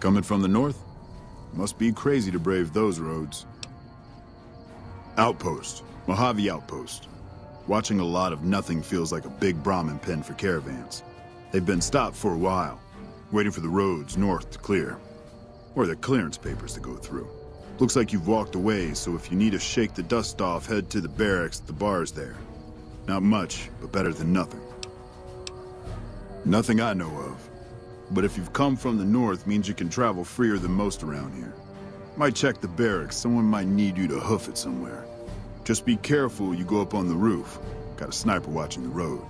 Coming from the north? Must be crazy to brave those roads. Outpost. Mojave Outpost. Watching a lot of nothing feels like a big Brahmin pen for caravans. They've been stopped for a while, waiting for the roads north to clear. Or the clearance papers to go through. Looks like you've walked away, so if you need to shake the dust off, head to the barracks at the bars there. Not much, but better than nothing. Nothing I know of. But if you've come from the north, means you can travel freer than most around here. Might check the barracks, someone might need you to hoof it somewhere. Just be careful you go up on the roof. Got a sniper watching the road.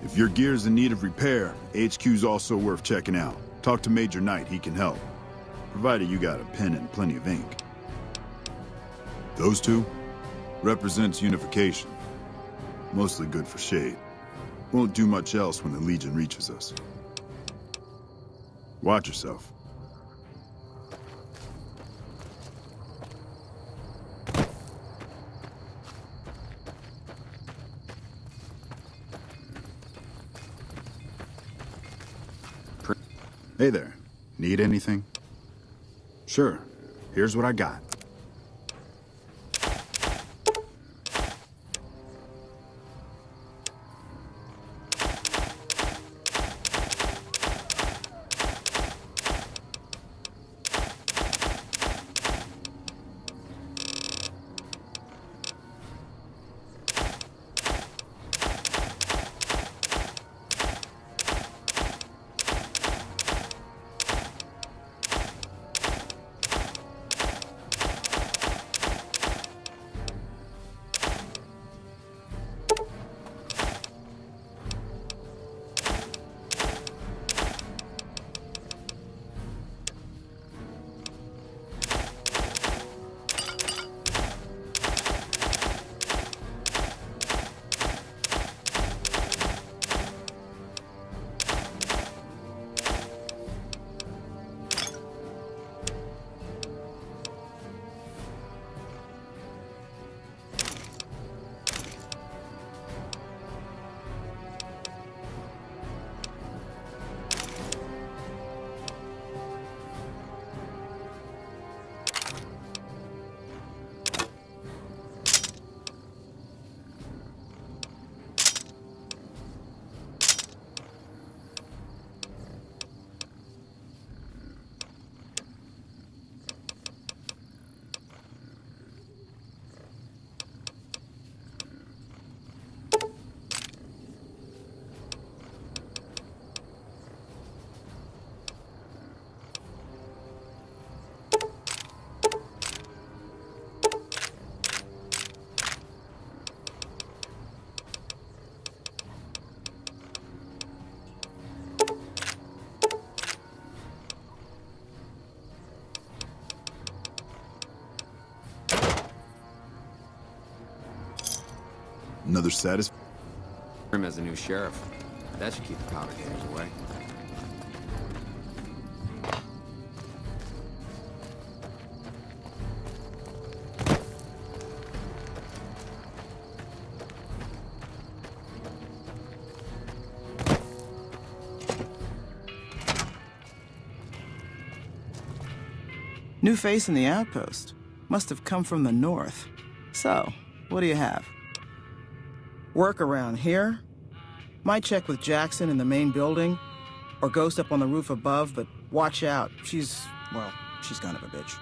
If your gear's in need of repair, HQ's also worth checking out. Talk to Major Knight, he can help. Provided you got a pen and plenty of ink. Those two represents unification. Mostly good for shade. Won't do much else when the Legion reaches us. Watch yourself. Hey there. Need anything? Sure. Here's what I got. Another Him as a new sheriff. That should keep the powder kegs away. New face in the outpost. Must have come from the north. So, what do you have? Work around here? Might check with Jackson in the main building, or Ghost up on the roof above, but watch out. She's kind of a bitch.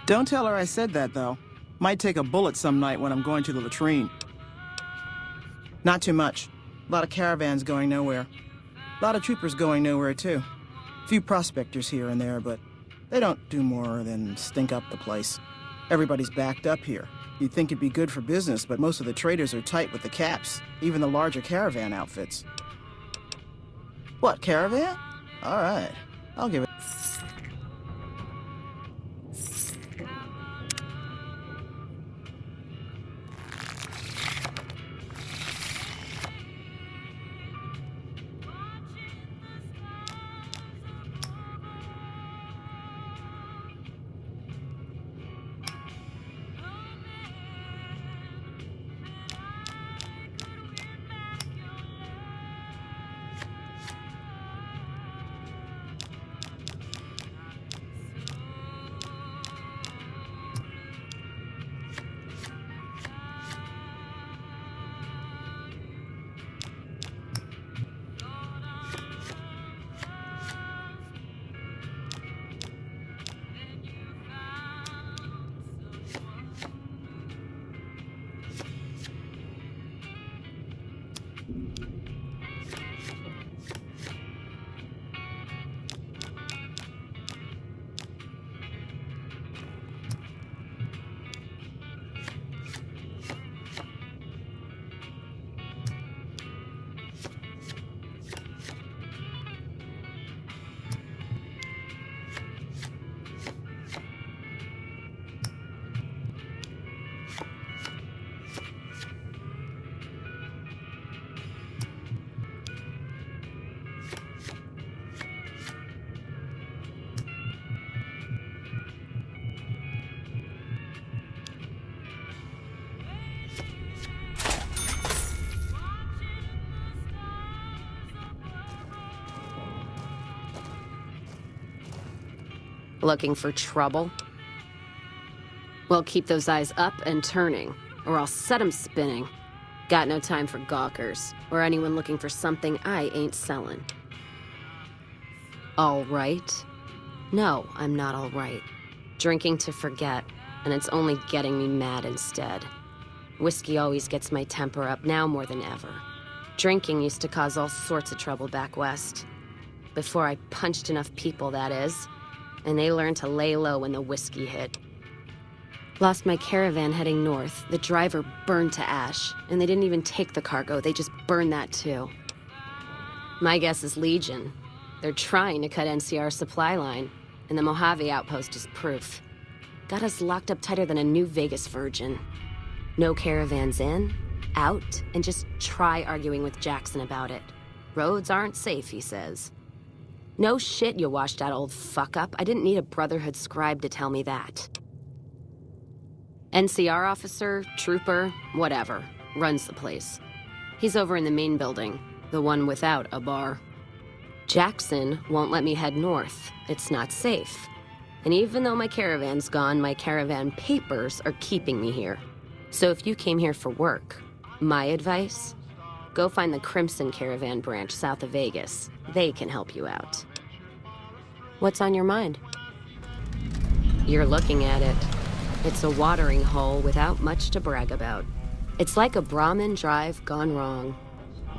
Don't tell her I said that, though. Might take a bullet some night when I'm going to the latrine. Not too much. A lot of caravans going nowhere. A lot of troopers going nowhere, too. Few prospectors here and there, but they don't do more than stink up the place. Everybody's backed up here. You'd think it'd be good for business, but most of the traders are tight with the caps, even the larger caravan outfits. What, caravan? All right, I'll give it. Looking for trouble? Well, keep those eyes up and turning, or I'll set 'em spinning. Got no time for gawkers, or anyone looking for something I ain't selling. All right? No, I'm not all right. Drinking to forget, and it's only getting me mad instead. Whiskey always gets my temper up, now more than ever. Drinking used to cause all sorts of trouble back west. Before I punched enough people, that is. And they learned to lay low when the whiskey hit. Lost my caravan heading north. The driver burned to ash, and they didn't even take the cargo, they just burned that too. My guess is Legion. They're trying to cut NCR's supply line, and the Mojave outpost is proof. Got us locked up tighter than a New Vegas virgin. No caravans in, out, and just try arguing with Jackson about it. Roads aren't safe, he says. No shit, you washed out old fuck-up. I didn't need a Brotherhood scribe to tell me that. NCR officer, trooper, whatever, runs the place. He's over in the main building, the one without a bar. Jackson won't let me head north. It's not safe. And even though my caravan's gone, my caravan papers are keeping me here. So if you came here for work, my advice, go find the Crimson Caravan branch south of Vegas. They can help you out. What's on your mind? You're looking at it. It's a watering hole without much to brag about. It's like a Brahmin drive gone wrong.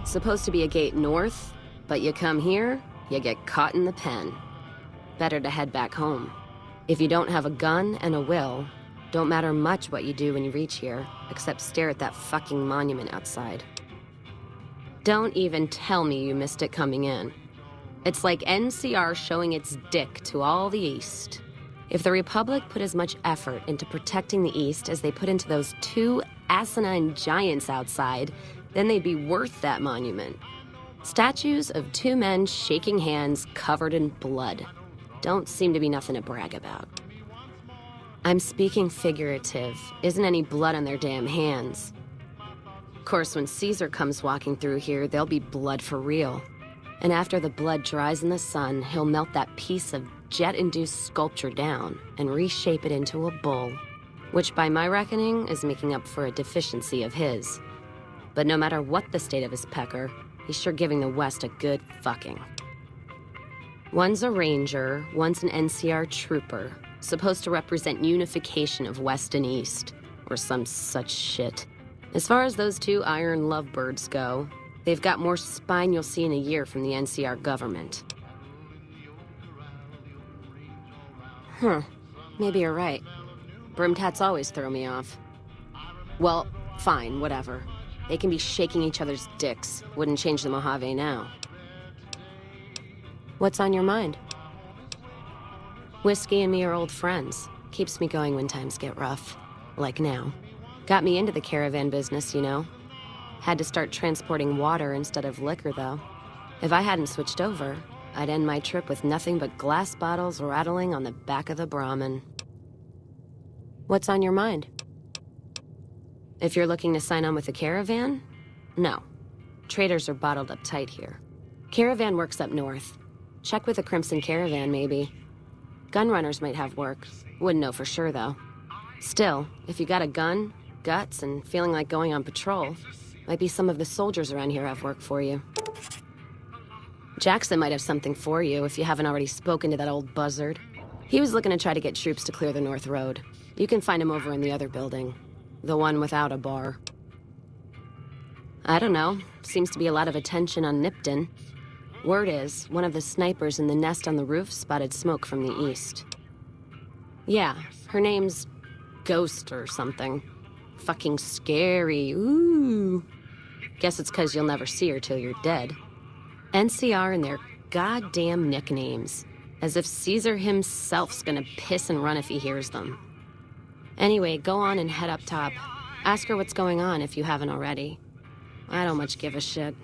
Supposed to be a gate north, but you come here, you get caught in the pen. Better to head back home. If you don't have a gun and a will, don't matter much what you do when you reach here, except stare at that fucking monument outside. Don't even tell me you missed it coming in. It's like NCR showing its dick to all the East. If the Republic put as much effort into protecting the East as they put into those two asinine giants outside, then they'd be worth that monument. Statues of two men shaking hands covered in blood. Don't seem to be nothing to brag about. I'm speaking figurative. Isn't any blood on their damn hands. Of course, when Caesar comes walking through here, there'll be blood for real. And after the blood dries in the sun, he'll melt that piece of jet-induced sculpture down and reshape it into a bull, which by my reckoning is making up for a deficiency of his. But no matter what the state of his pecker, he's sure giving the West a good fucking. One's a ranger, one's an NCR trooper, supposed to represent unification of West and East, or some such shit. As far as those two iron lovebirds go, they've got more spine you'll see in a year from the NCR government. Maybe you're right. Brimtats always throw me off. Well, fine, whatever. They can be shaking each other's dicks. Wouldn't change the Mojave now. What's on your mind? Whiskey and me are old friends. Keeps me going when times get rough. Like now. Got me into the caravan business, you know. Had to start transporting water instead of liquor, though. If I hadn't switched over, I'd end my trip with nothing but glass bottles rattling on the back of the Brahmin. What's on your mind? If you're looking to sign on with the caravan? No. Traders are bottled up tight here. Caravan works up north. Check with the Crimson Caravan, maybe. Gunrunners might have work. Wouldn't know for sure, though. Still, if you got a gun, guts, and feeling like going on patrol, might be some of the soldiers around here have work for you. Jackson might have something for you if you haven't already spoken to that old buzzard. He was looking to try to get troops to clear the North Road. You can find him over in the other building. The one without a bar. I don't know. Seems to be a lot of attention on Nipton. Word is, one of the snipers in the nest on the roof spotted smoke from the east. Yeah, her name's Ghost or something. Fucking scary. Ooh. Guess it's 'cause you'll never see her till you're dead. NCR and their goddamn nicknames. As if Caesar himself's gonna piss and run if he hears them. Anyway, go on and head up top. Ask her what's going on if you haven't already. I don't much give a shit.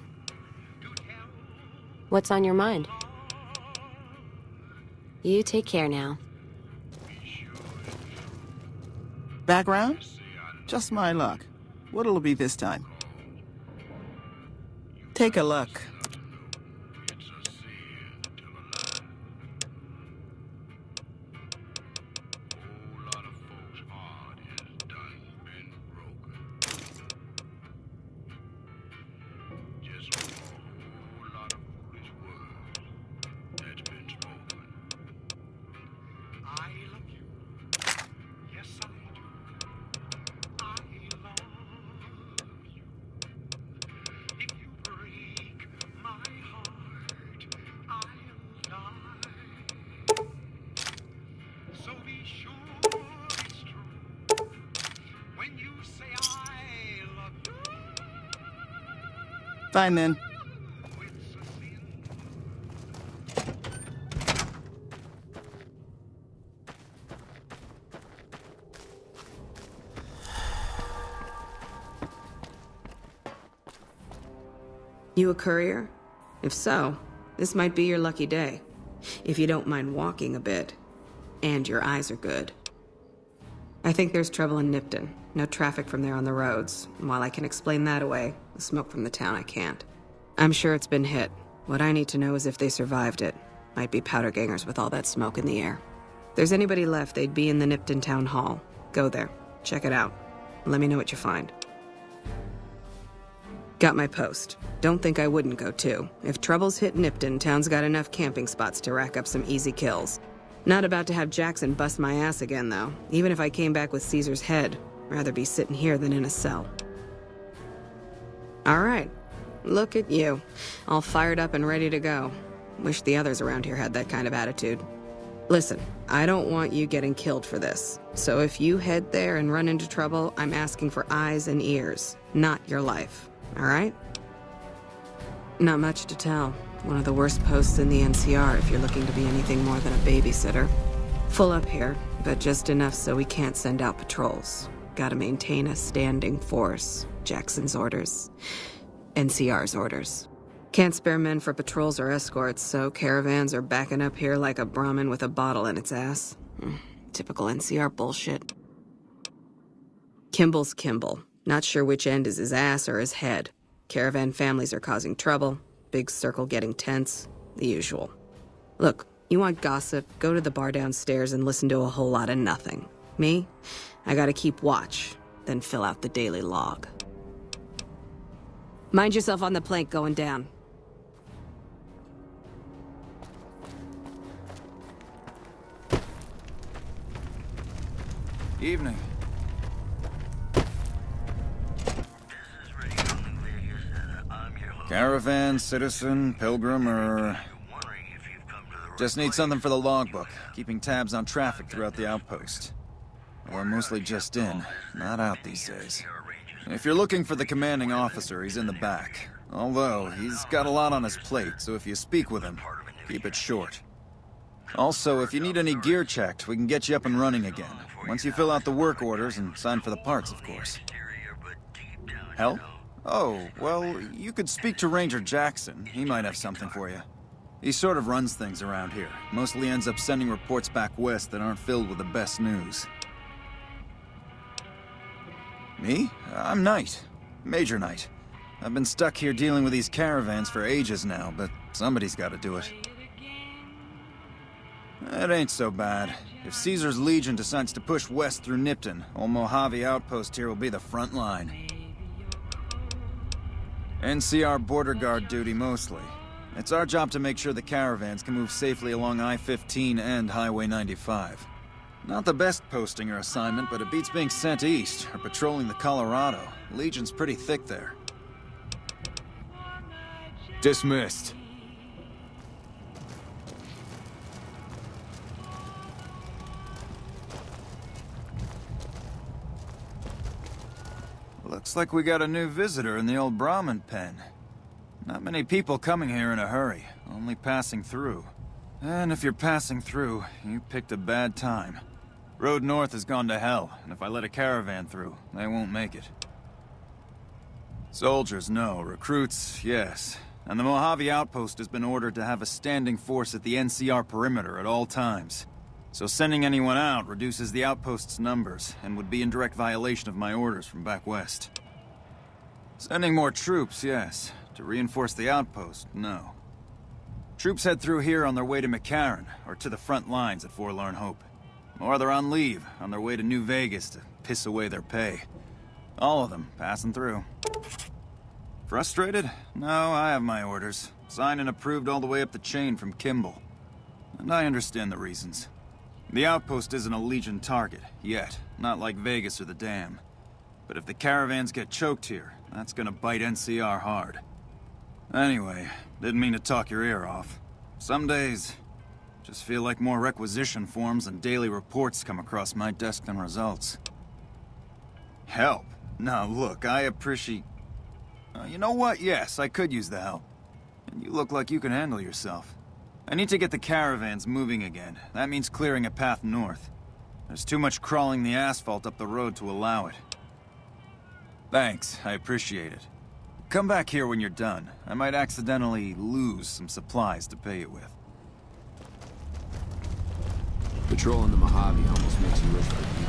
What's on your mind? You take care now. Background? Just my luck. What'll it be this time? Take a look. Fine then. You a courier? If so, this might be your lucky day. If you don't mind walking a bit. And your eyes are good. I think there's trouble in Nipton. No traffic from there on the roads. And while I can explain that away, the smoke from the town I can't. I'm sure it's been hit. What I need to know is if they survived it. Might be powder gangers with all that smoke in the air. If there's anybody left, they'd be in the Nipton Town Hall. Go there. Check it out. Let me know what you find. Got my post. Don't think I wouldn't go too. If troubles hit Nipton, town's got enough camping spots to rack up some easy kills. Not about to have Jackson bust my ass again, though. Even if I came back with Caesar's head. Rather be sitting here than in a cell. All right. Look at you. All fired up and ready to go. Wish the others around here had that kind of attitude. Listen, I don't want you getting killed for this. So if you head there and run into trouble, I'm asking for eyes and ears, not your life. All right? Not much to tell. One of the worst posts in the NCR if you're looking to be anything more than a babysitter. Full up here, but just enough so we can't send out patrols. Gotta maintain a standing force. Jackson's orders. NCR's orders. Can't spare men for patrols or escorts, so caravans are backing up here like a Brahmin with a bottle in its ass. Typical NCR bullshit. Kimball's Kimball. Not sure which end is his ass or his head. Caravan families are causing trouble. Big circle getting tense. The usual. Look, you want gossip, go to the bar downstairs and listen to a whole lot of nothing. Me? I gotta keep watch, then fill out the daily log. Mind yourself on the plank going down. Evening. Caravan, citizen, pilgrim, or... Just need something for the logbook, keeping tabs on traffic throughout the outpost. We're mostly just in, not out these days. If you're looking for the commanding officer, he's in the back. Although, he's got a lot on his plate, so if you speak with him, keep it short. Also, if you need any gear checked, we can get you up and running again. Once you fill out the work orders and sign for the parts, of course. Help? Oh, well, you could speak to Ranger Jackson. He might have something for you. He sort of runs things around here. Mostly ends up sending reports back west that aren't filled with the best news. Me? I'm Knight. Major Knight. I've been stuck here dealing with these caravans for ages now, but somebody's got to do it. It ain't so bad. If Caesar's Legion decides to push west through Nipton, old Mojave Outpost here will be the front line. NCR border guard duty mostly. It's our job to make sure the caravans can move safely along I-15 and Highway 95. Not the best posting or assignment, but it beats being sent east or patrolling the Colorado. Legion's pretty thick there. Dismissed. Looks like we got a new visitor in the old Brahmin pen. Not many people coming here in a hurry, only passing through. And if you're passing through, you picked a bad time. Road north has gone to hell, and if I let a caravan through, they won't make it. Soldiers, no. Recruits, yes. And the Mojave outpost has been ordered to have a standing force at the NCR perimeter at all times. So sending anyone out reduces the outpost's numbers, and would be in direct violation of my orders from back west. Sending more troops, yes. To reinforce the outpost, no. Troops head through here on their way to McCarran, or to the front lines at Forlorn Hope. Or they're on leave, on their way to New Vegas to piss away their pay. All of them passing through. Frustrated? No, I have my orders. Signed and approved all the way up the chain from Kimball. And I understand the reasons. The outpost isn't a Legion target, yet. Not like Vegas or the Dam. But if the caravans get choked here, that's gonna bite NCR hard. Anyway, didn't mean to talk your ear off. Some days, just feel like more requisition forms and daily reports come across my desk than results. Help? Now look, I appreciate... you know what? Yes, I could use the help. And you look like you can handle yourself. I need to get the caravans moving again. That means clearing a path north. There's too much crawling the asphalt up the road to allow it. Thanks, I appreciate it. Come back here when you're done. I might accidentally lose some supplies to pay you with. Patrolling the Mojave almost makes you wish for people.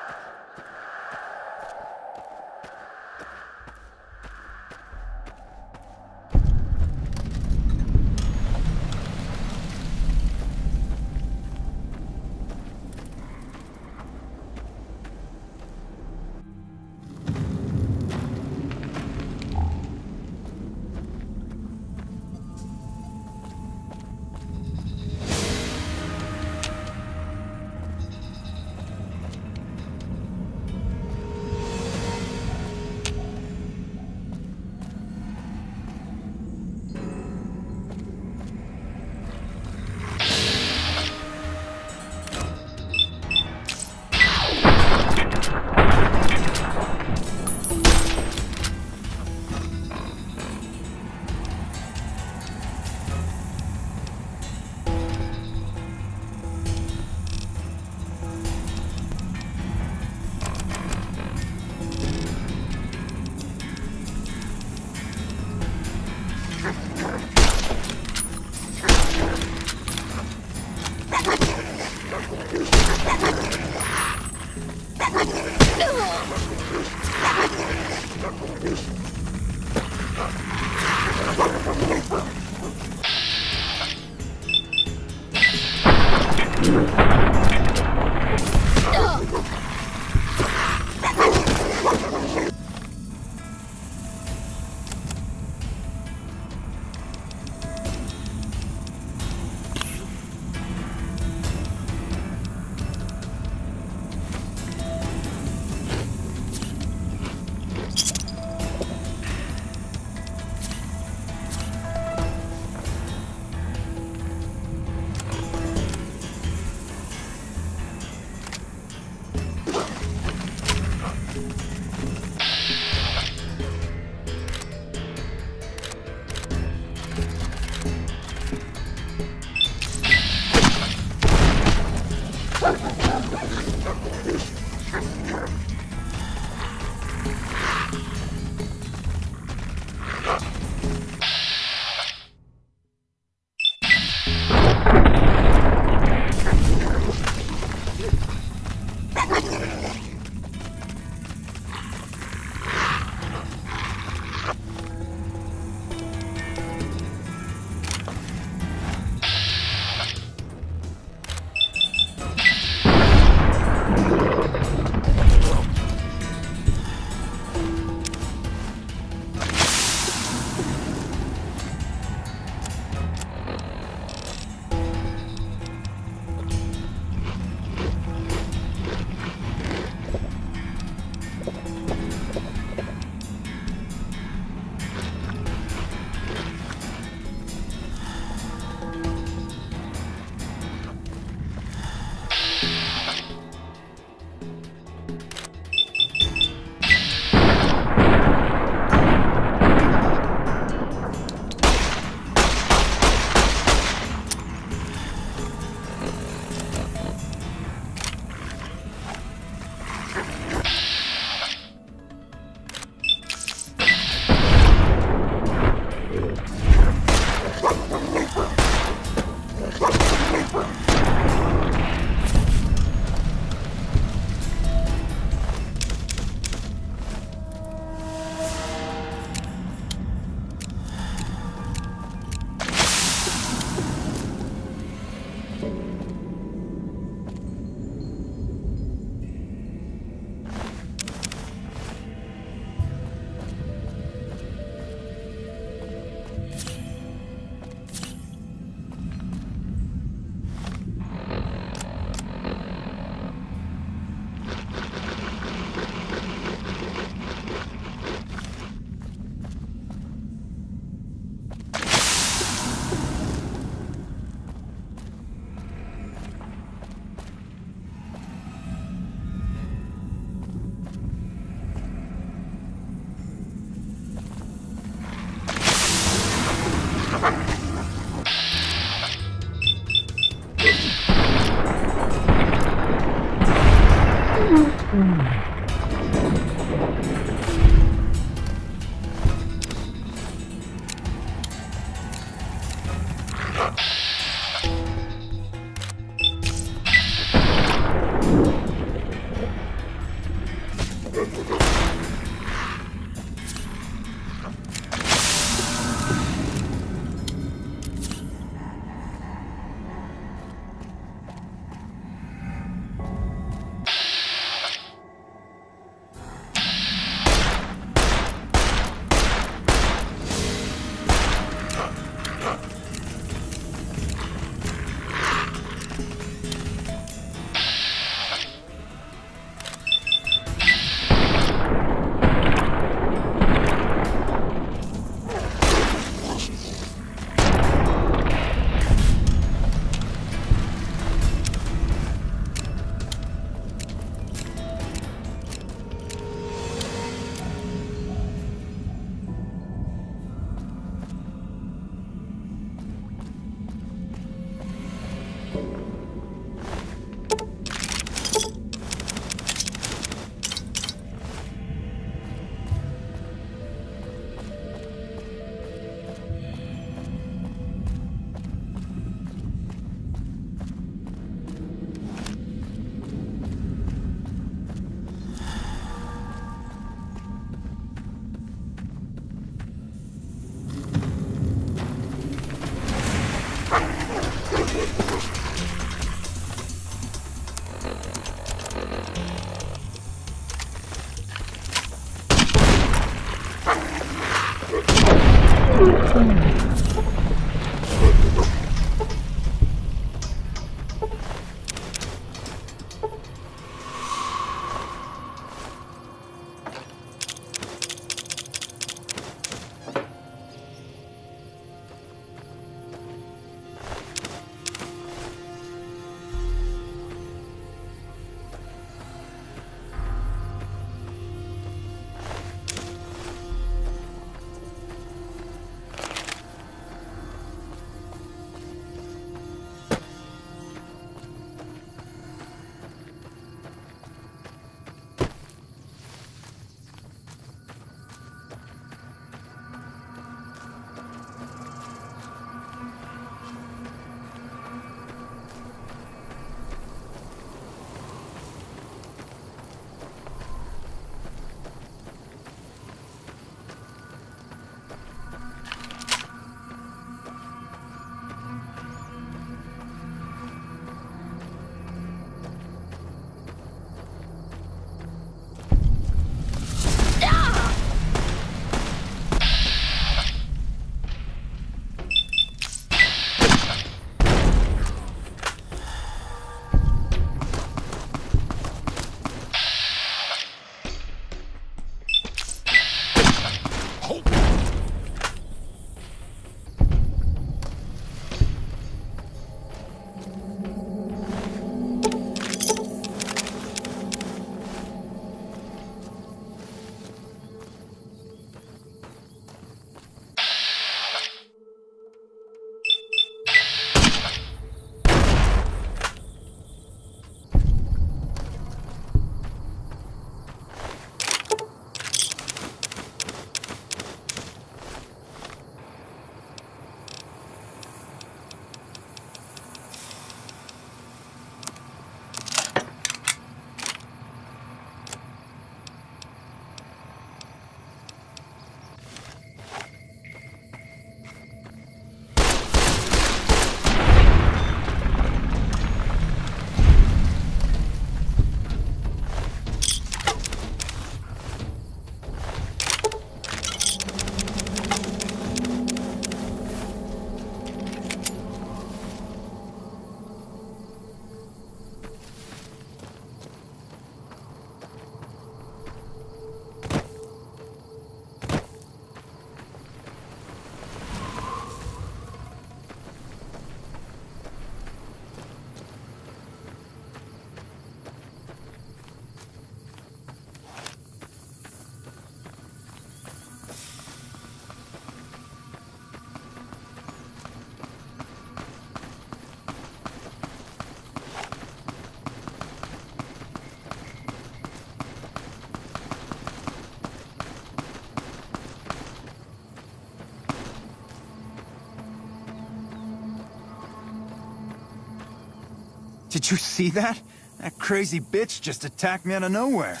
Did you see that? That crazy bitch just attacked me out of nowhere.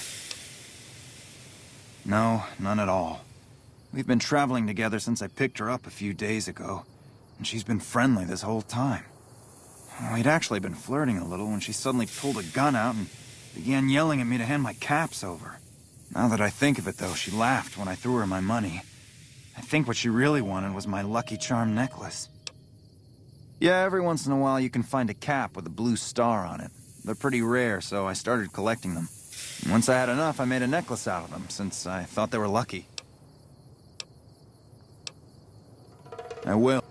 No, none at all. We've been traveling together since I picked her up a few days ago, and she's been friendly this whole time. We'd actually been flirting a little when she suddenly pulled a gun out and began yelling at me to hand my caps over. Now that I think of it, though, she laughed when I threw her my money. I think what she really wanted was my Lucky Charm necklace. Yeah, every once in a while you can find a cap with a blue star on it. They're pretty rare, so I started collecting them. And once I had enough, I made a necklace out of them, since I thought they were lucky. I will.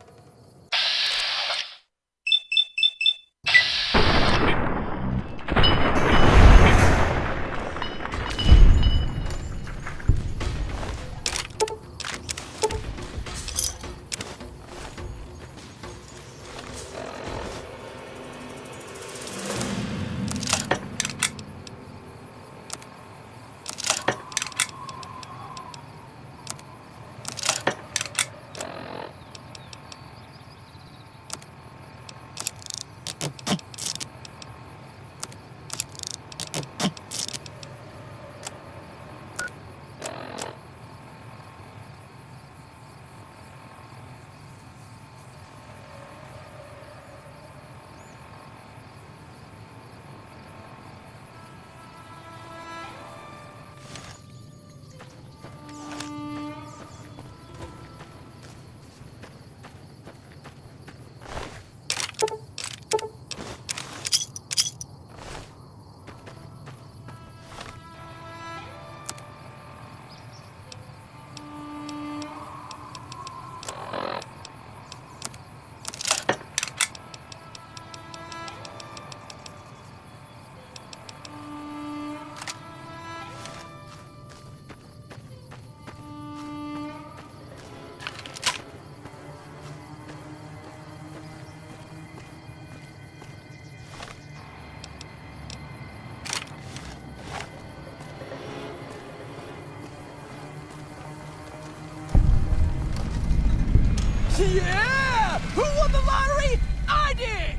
Yeah! Who won the lottery? I did!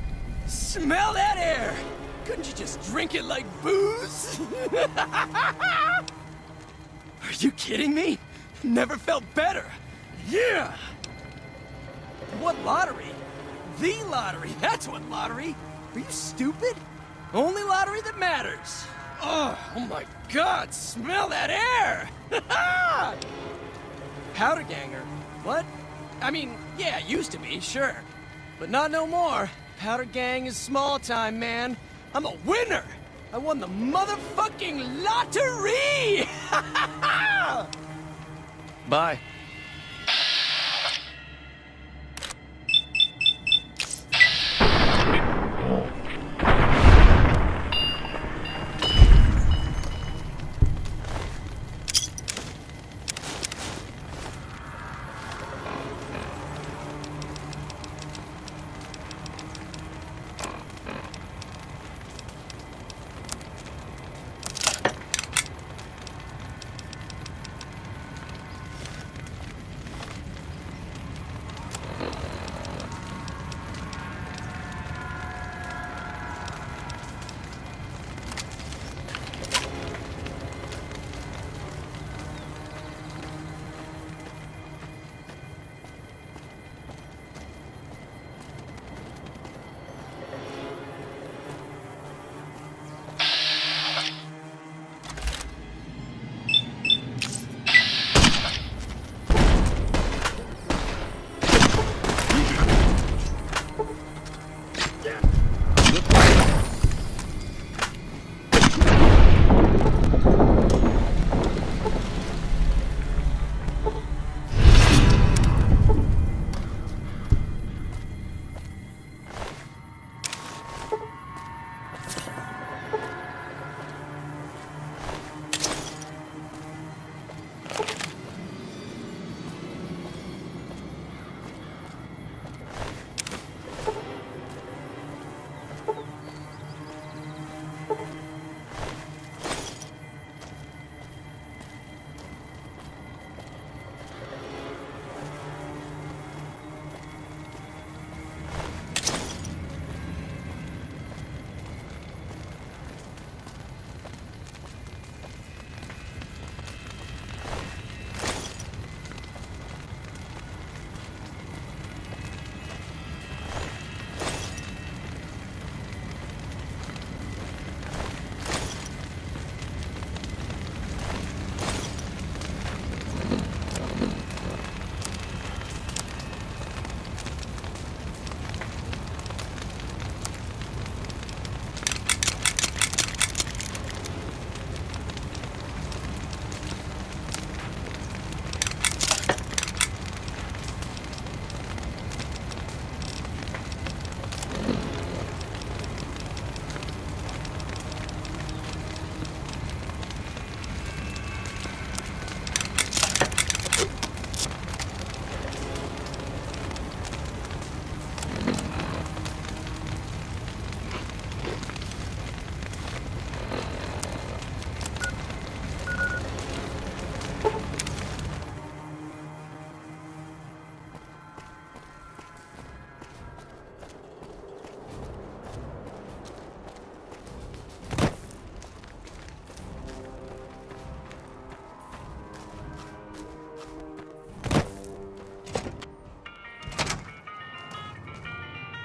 Smell that air! Couldn't you just drink it like booze? Are you kidding me? Never felt better. Yeah! What lottery? The lottery, that's what lottery. Are you stupid? Only lottery that matters. Oh my God, smell that air! Powder ganger? What? I mean, yeah, used to be, sure. But not no more. Powder gang is small time, man. I'm a winner! I won the motherfucking lottery! Bye.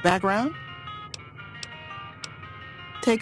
Background? Take...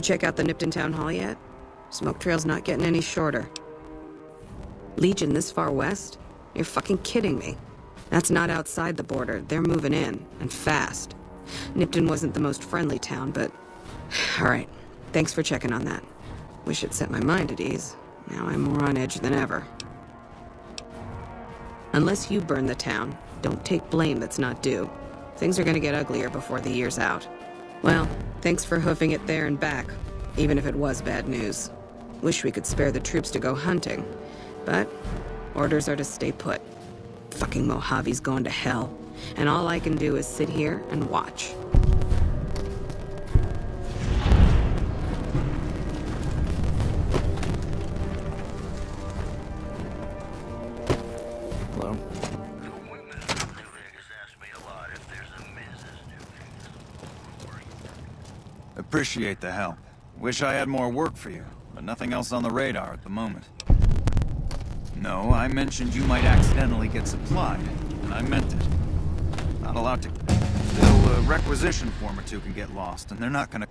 You check out the Nipton Town Hall yet? Smoke trail's not getting any shorter. Legion this far west? You're fucking kidding me. That's not outside the border. They're moving in, and fast. Nipton wasn't the most friendly town, but... Alright, thanks for checking on that. Wish it set my mind at ease. Now I'm more on edge than ever. Unless you burn the town, don't take blame that's not due. Things are gonna get uglier before the year's out. Well, thanks for hoofing it there and back, even if it was bad news. Wish we could spare the troops to go hunting, but orders are to stay put. Fucking Mojave's going to hell, and all I can do is sit here and watch. Hello? Appreciate the help. Wish I had more work for you, but nothing else on the radar at the moment. No, I mentioned you might accidentally get supplied, and I meant it. Not allowed to... Still, a requisition form or two can get lost, and they're not gonna...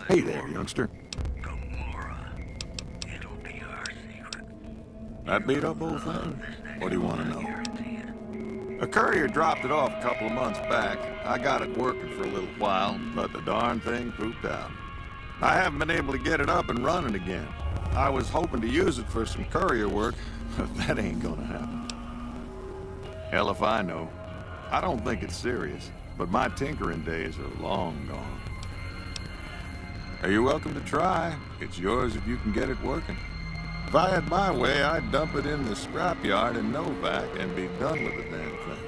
Hey there, youngster. That beat up old thing? What do you want to know? A courier dropped it off a couple of months back. I got it working for a little while, but the darn thing pooped out. I haven't been able to get it up and running again. I was hoping to use it for some courier work, but that ain't gonna happen. Hell if I know. I don't think it's serious, but my tinkering days are long gone. You're welcome to try. It's yours if you can get it working. If I had my way, I'd dump it in the scrapyard in Novak and be done with the damn thing.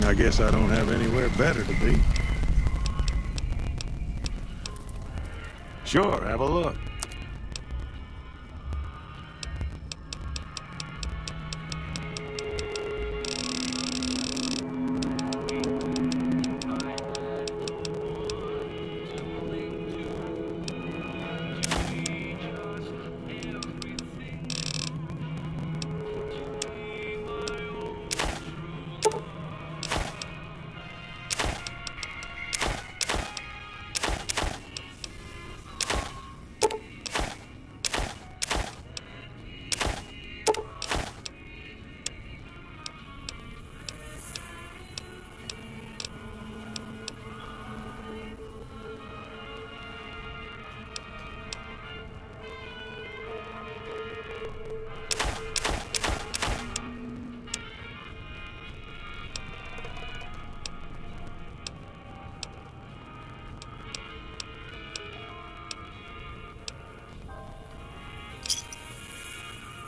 I guess I don't have anywhere better to be. Sure, have a look.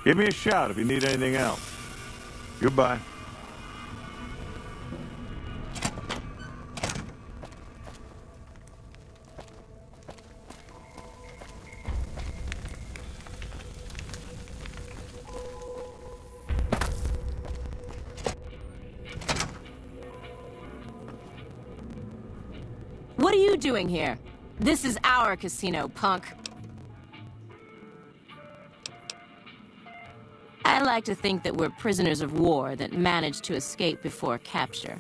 Give me a shout if you need anything else. Goodbye. What are you doing here? This is our casino, punk. I like to think that we're prisoners of war that managed to escape before capture.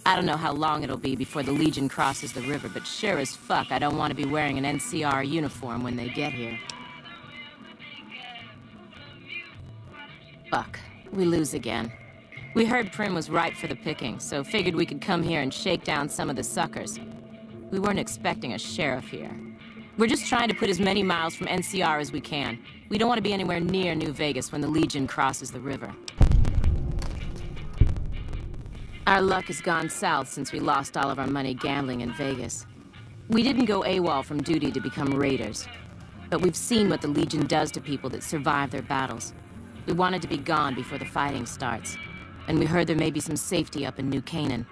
I don't know how long it'll be before the Legion crosses the river, but sure as fuck I don't want to be wearing an NCR uniform when they get here. Fuck, we lose again. We heard Prim was ripe for the picking, so figured we could come here and shake down some of the suckers. We weren't expecting a sheriff here. We're just trying to put as many miles from NCR as we can. We don't want to be anywhere near New Vegas when the Legion crosses the river. Our luck has gone south since we lost all of our money gambling in Vegas. We didn't go AWOL from duty to become raiders. But we've seen what the Legion does to people that survive their battles. We wanted to be gone before the fighting starts. And we heard there may be some safety up in New Canaan.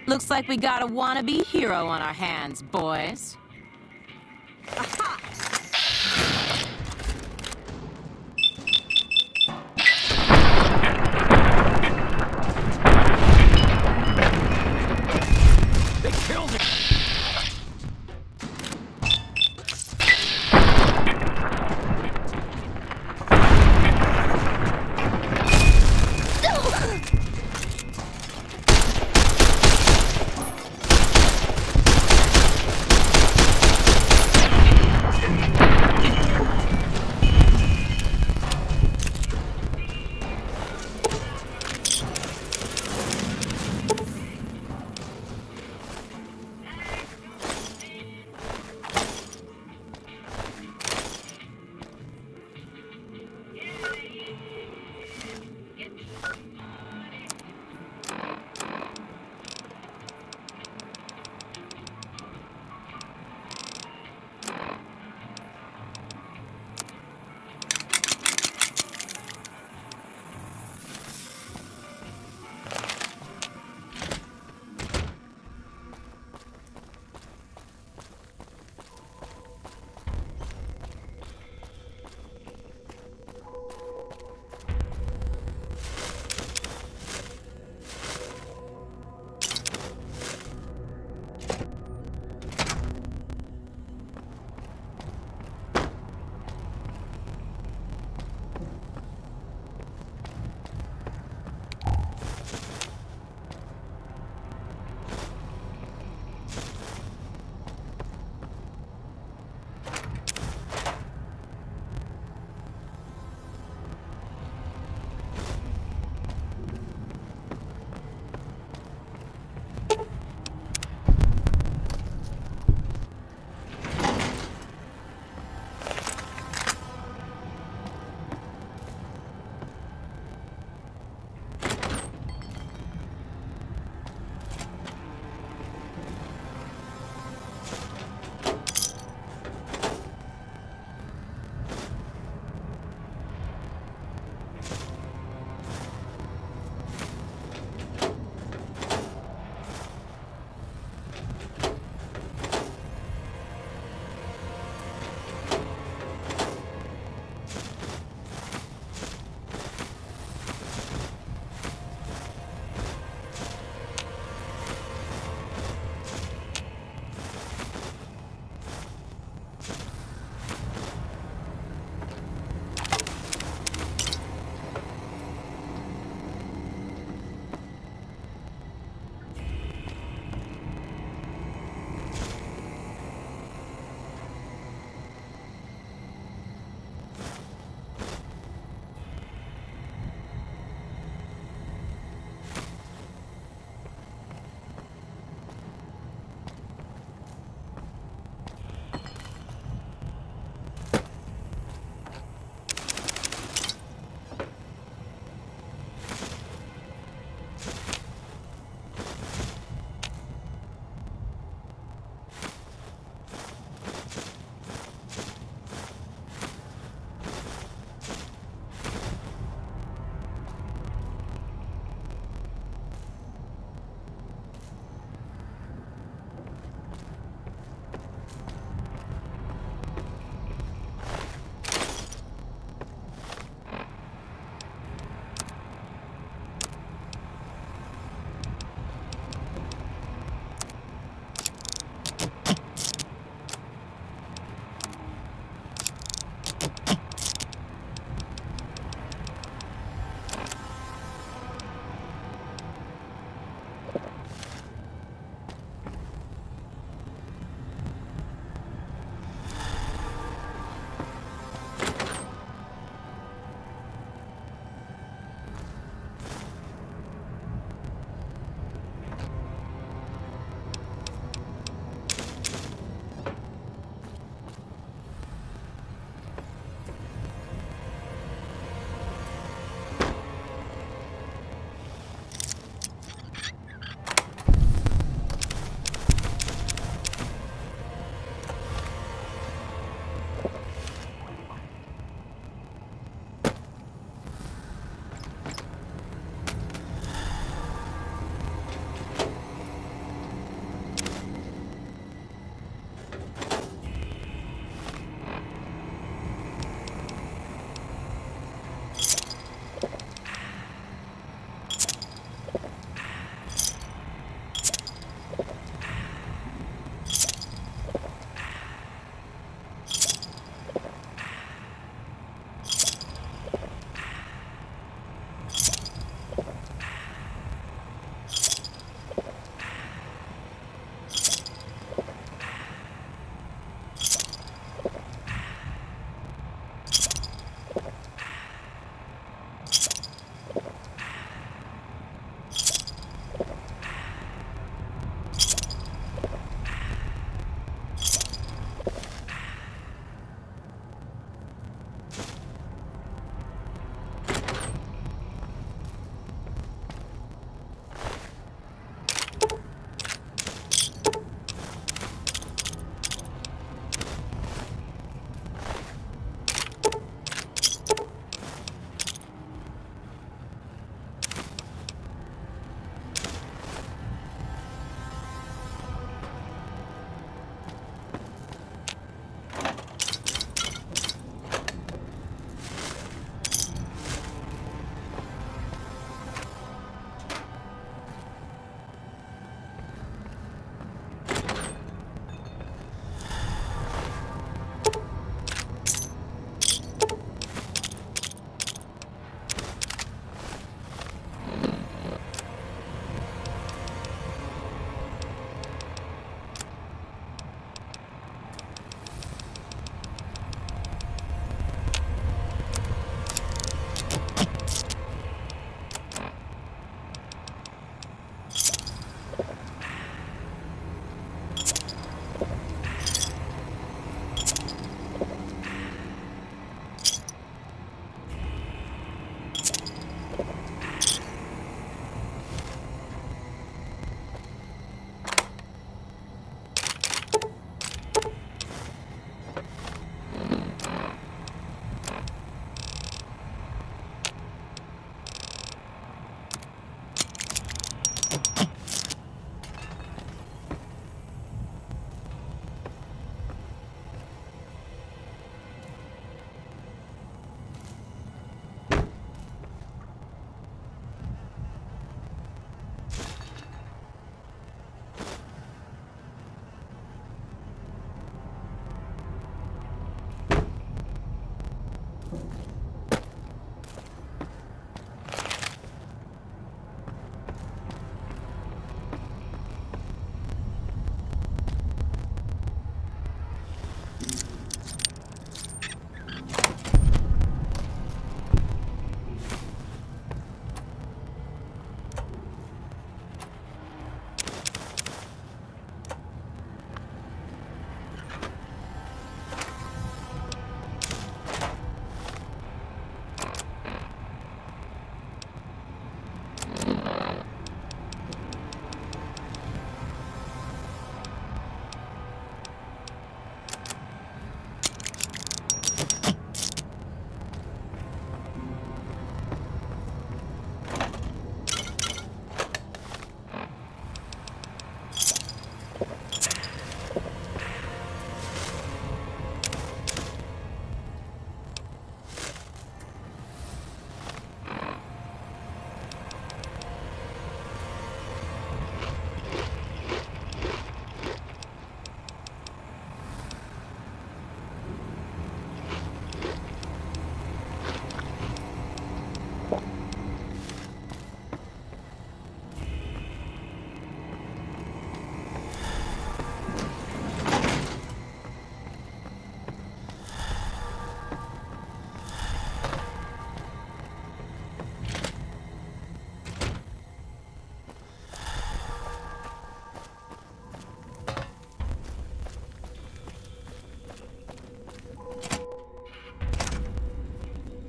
Looks like we got a wannabe hero on our hands, boys. Aha! They killed him!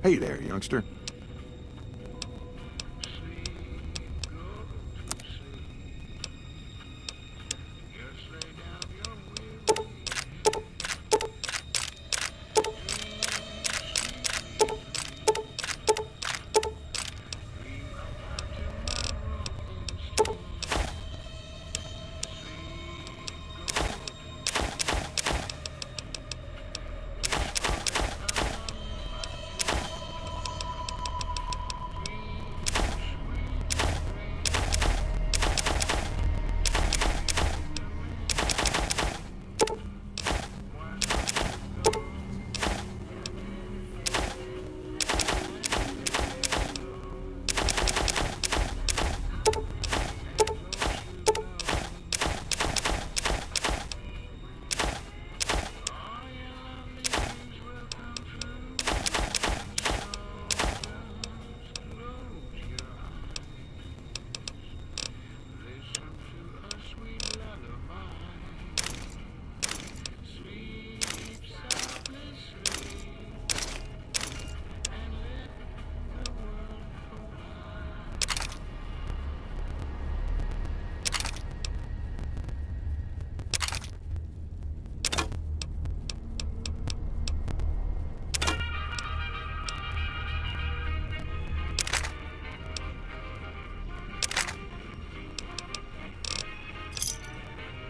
Hey there, youngster.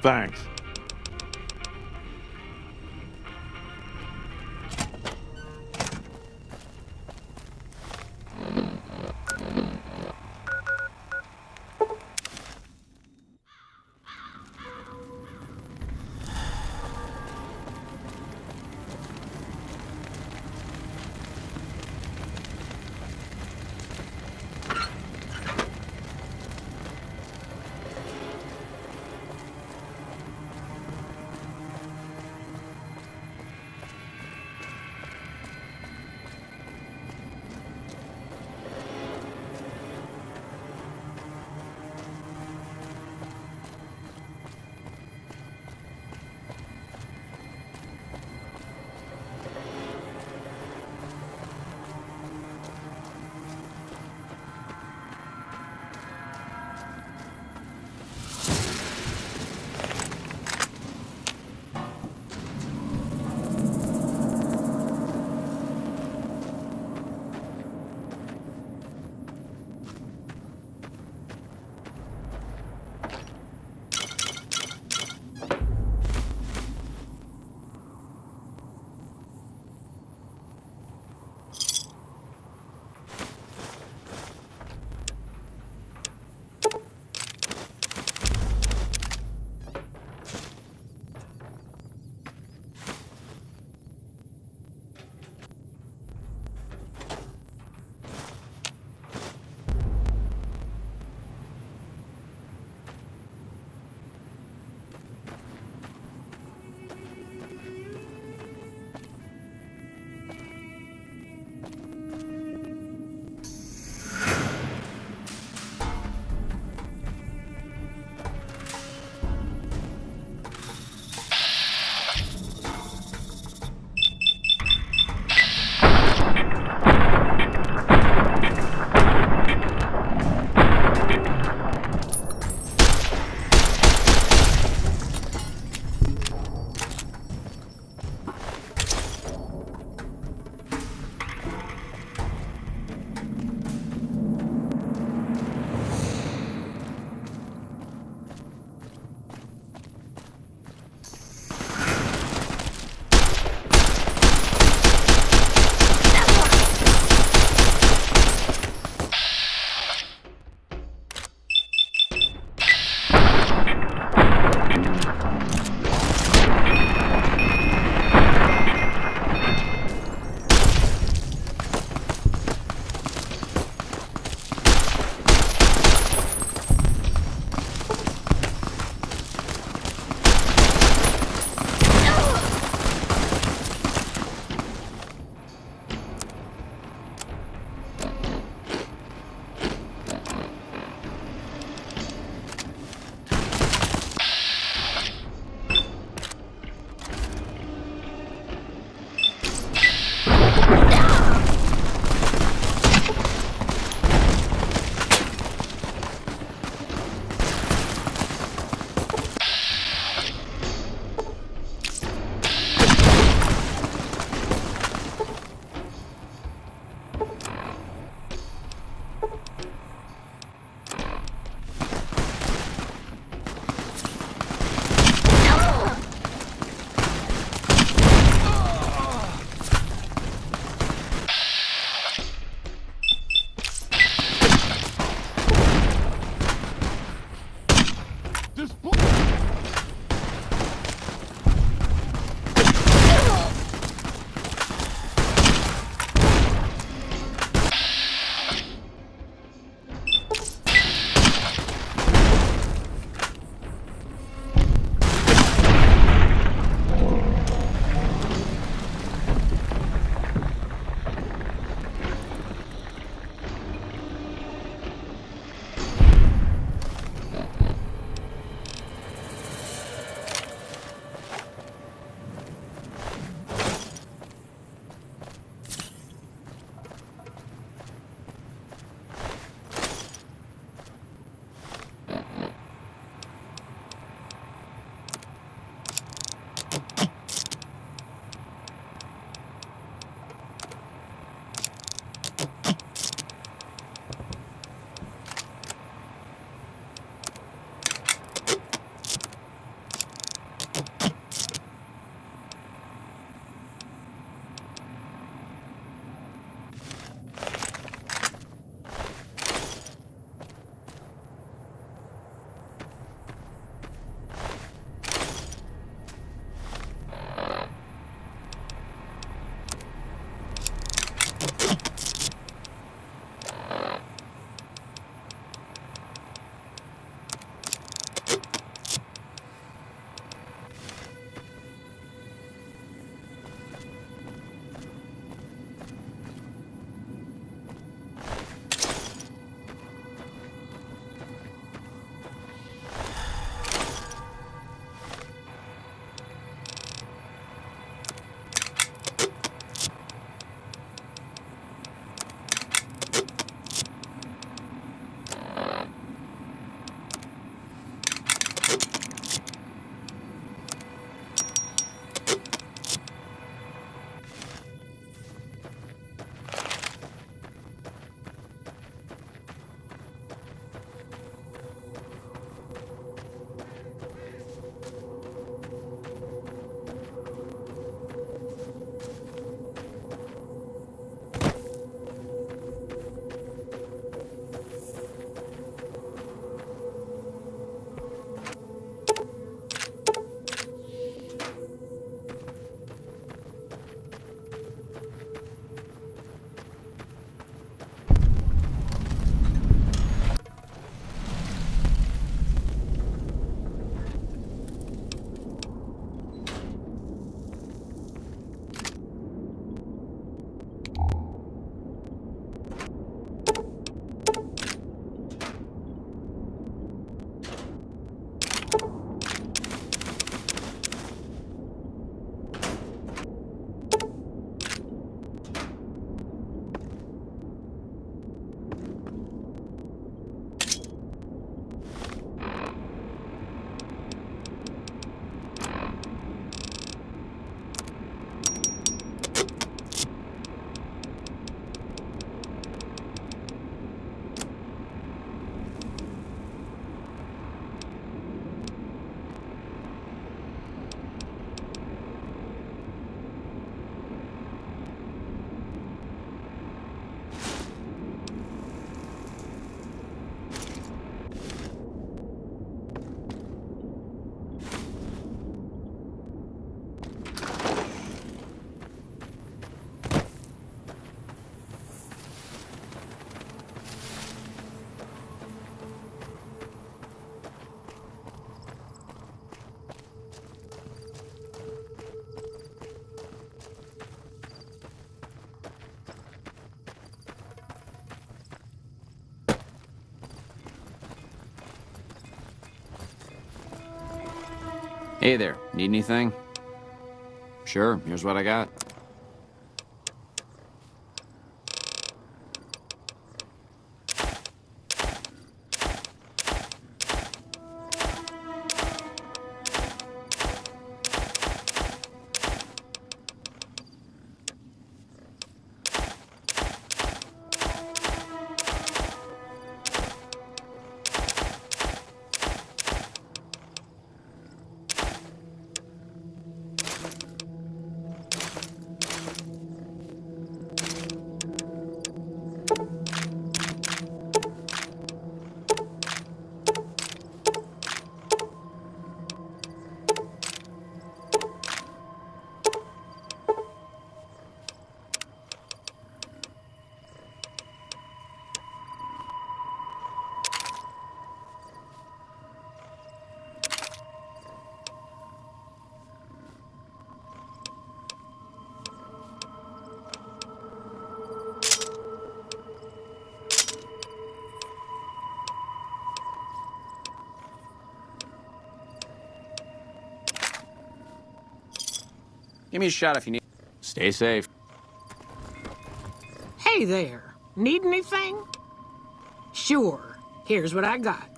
Thanks. Hey there, need anything? Sure, here's what I got. Give me a shot if you need. Stay safe. Hey there. Need anything? Sure. Here's what I got.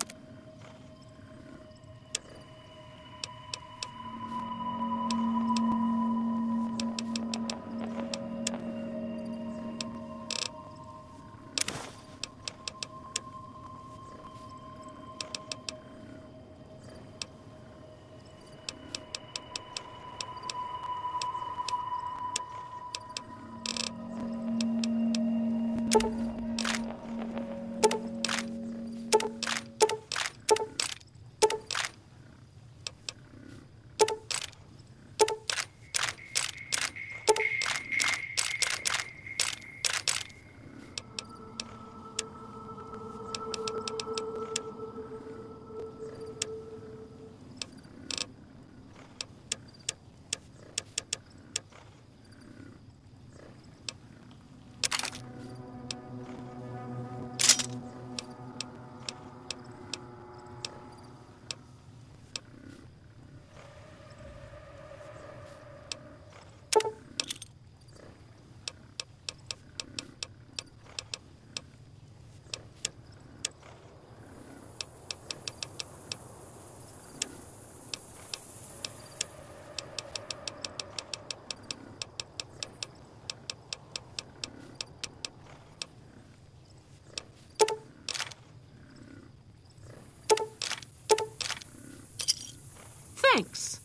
Thanks.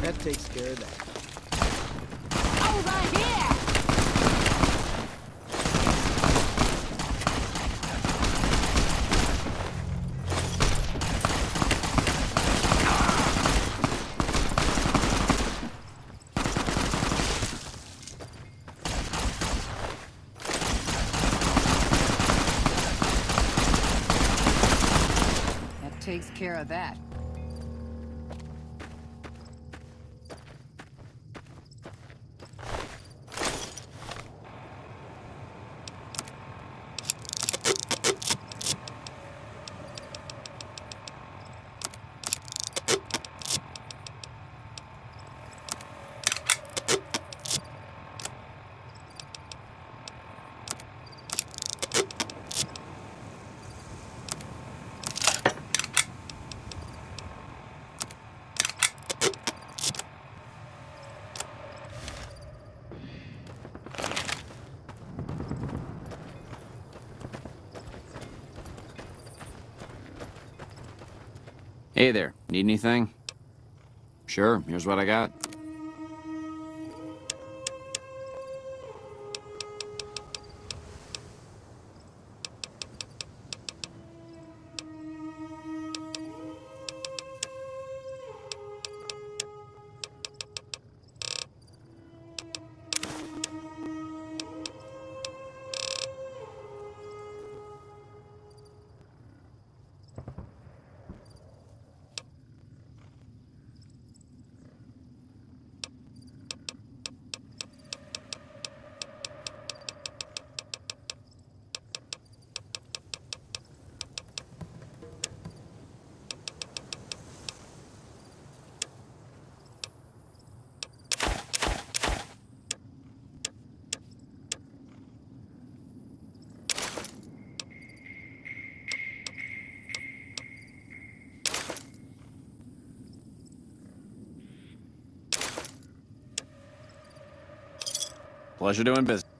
That takes care of that. Over here! That takes care of that. Hey there. Need anything? Sure. Here's what I got. Pleasure doing business.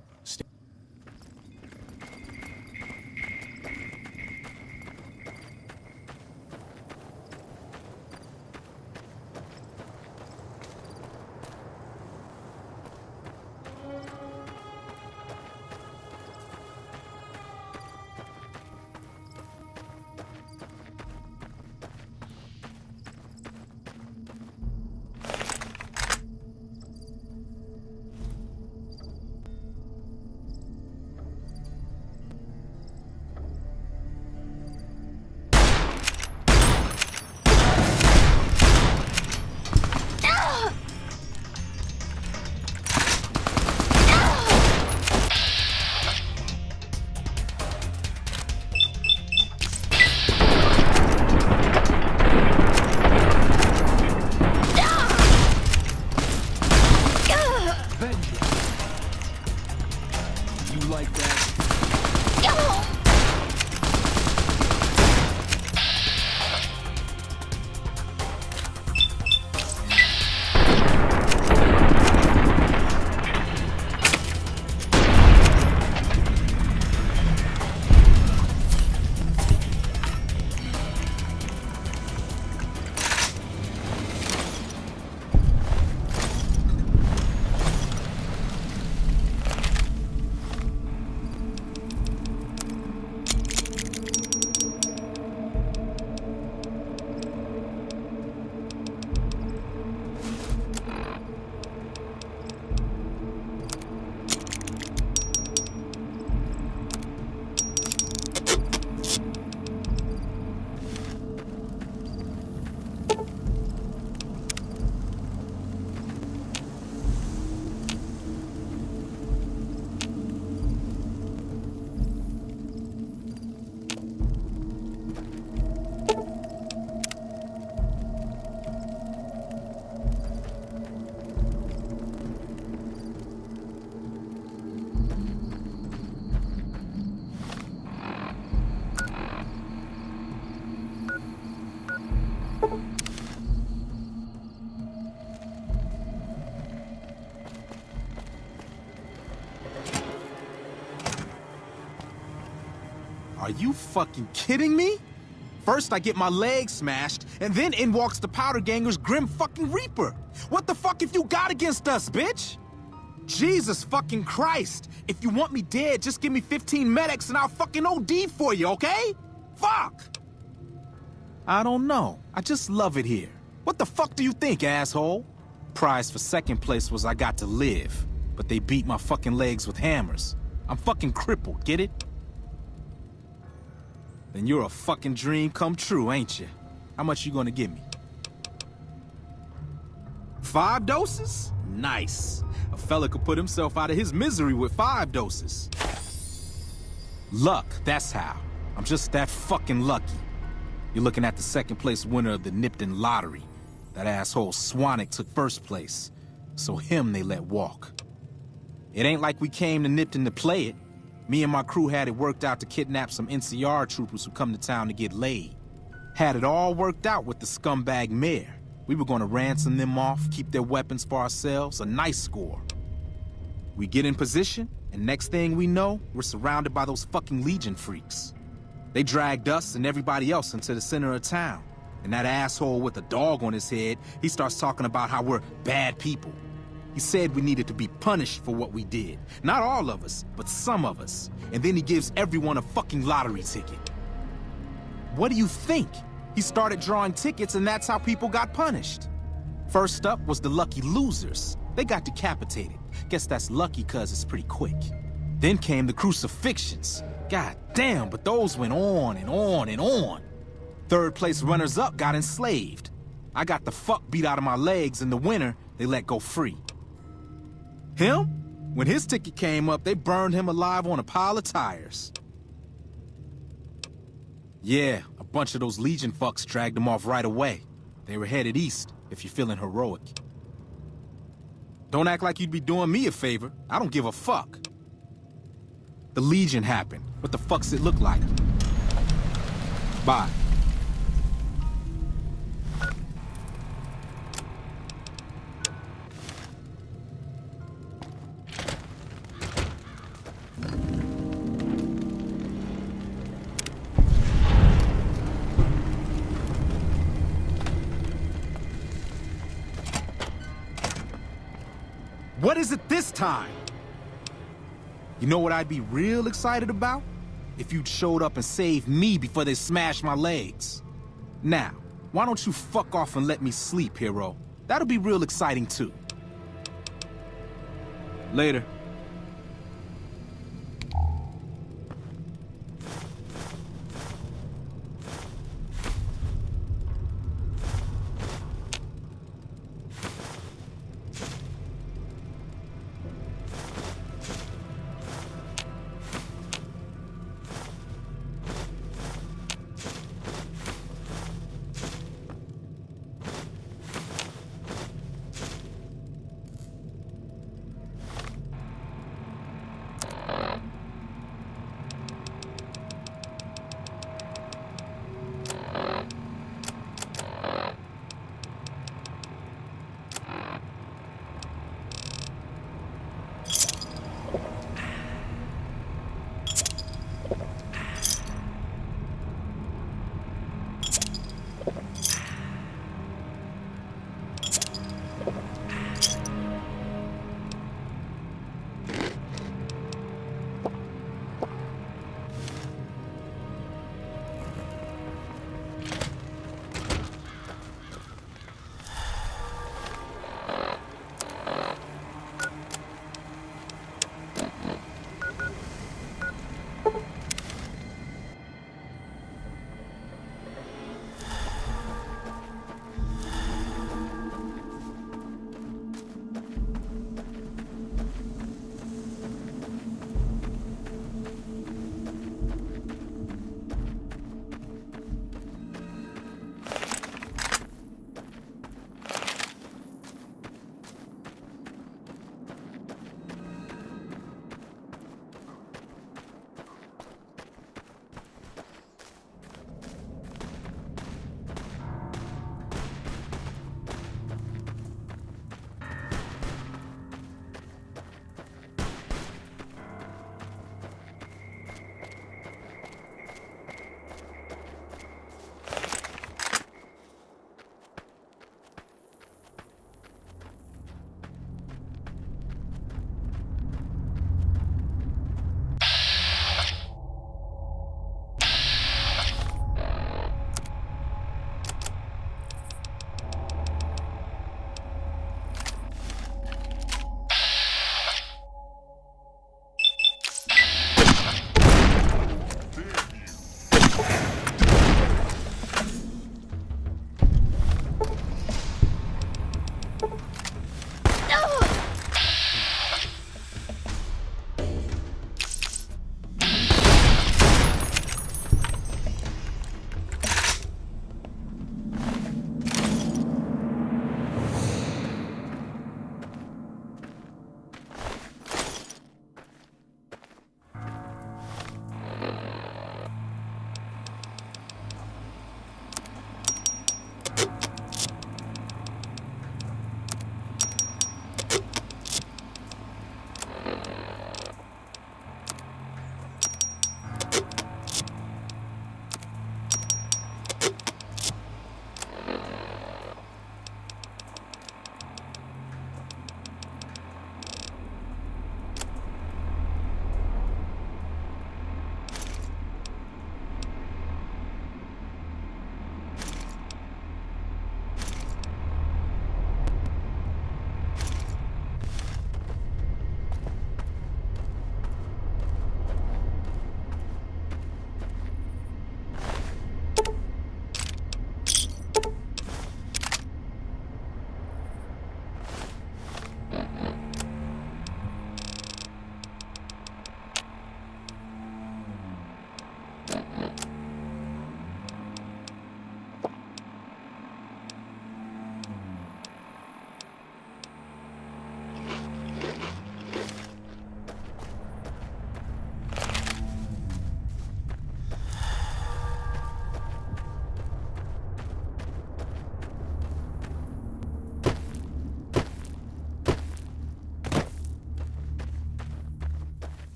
Are you fucking kidding me? First I get my leg smashed, and then in walks the Powder Ganger's Grim fucking Reaper. What the fuck have you got against us, bitch? Jesus fucking Christ. If you want me dead, just give me 15 medics and I'll fucking OD for you, okay? Fuck! I don't know. I just love it here. What the fuck do you think, asshole? Prize for second place was I got to live, but they beat my fucking legs with hammers. I'm fucking crippled, get it? Then you're a fucking dream come true, ain't you? How much you gonna give me? 5 doses? Nice. A fella could put himself out of his misery with 5 doses. Luck, that's how. I'm just that fucking lucky. You're looking at the second place winner of the Nipton lottery. That asshole Swanick took first place, so him they let walk. It ain't like we came to Nipton to play it. Me and my crew had it worked out to kidnap some NCR troopers who come to town to get laid. Had it all worked out with the scumbag mayor. We were gonna ransom them off, keep their weapons for ourselves, a nice score. We get in position, and next thing we know, we're surrounded by those fucking Legion freaks. They dragged us and everybody else into the center of town. And that asshole with a dog on his head, he starts talking about how we're bad people. He said we needed to be punished for what we did. Not all of us, but some of us. And then he gives everyone a fucking lottery ticket. What do you think? He started drawing tickets and that's how people got punished. First up was the lucky losers. They got decapitated. Guess that's lucky cause it's pretty quick. Then came the crucifixions. God damn, but those went on and on and on. Third place runners-up got enslaved. I got the fuck beat out of my legs and the winner, they let go free. Him? When his ticket came up, they burned him alive on a pile of tires. Yeah, a bunch of those Legion fucks dragged him off right away. They were headed east, if you're feeling heroic. Don't act like you'd be doing me a favor. I don't give a fuck. The Legion happened. What the fuck's it look like? Bye. What is it this time? You know what I'd be real excited about? If you'd showed up and saved me before they smashed my legs. Now, why don't you fuck off and let me sleep, hero? That'll be real exciting too. Later.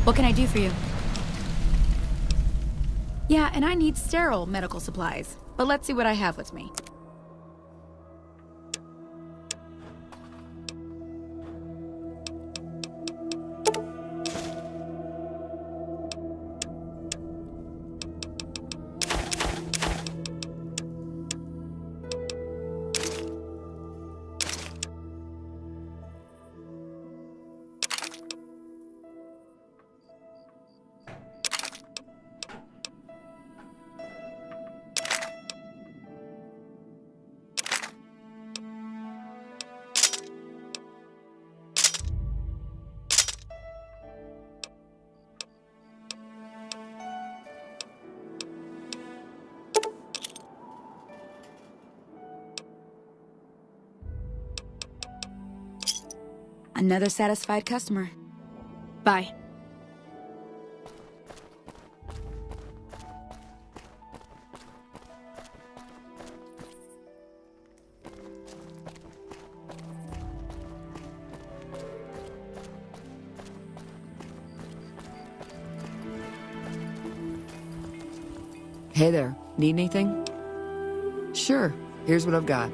What can I do for you? Yeah, and I need sterile medical supplies. But let's see what I have with me. Another satisfied customer. Bye. Hey there, need anything? Sure, here's what I've got.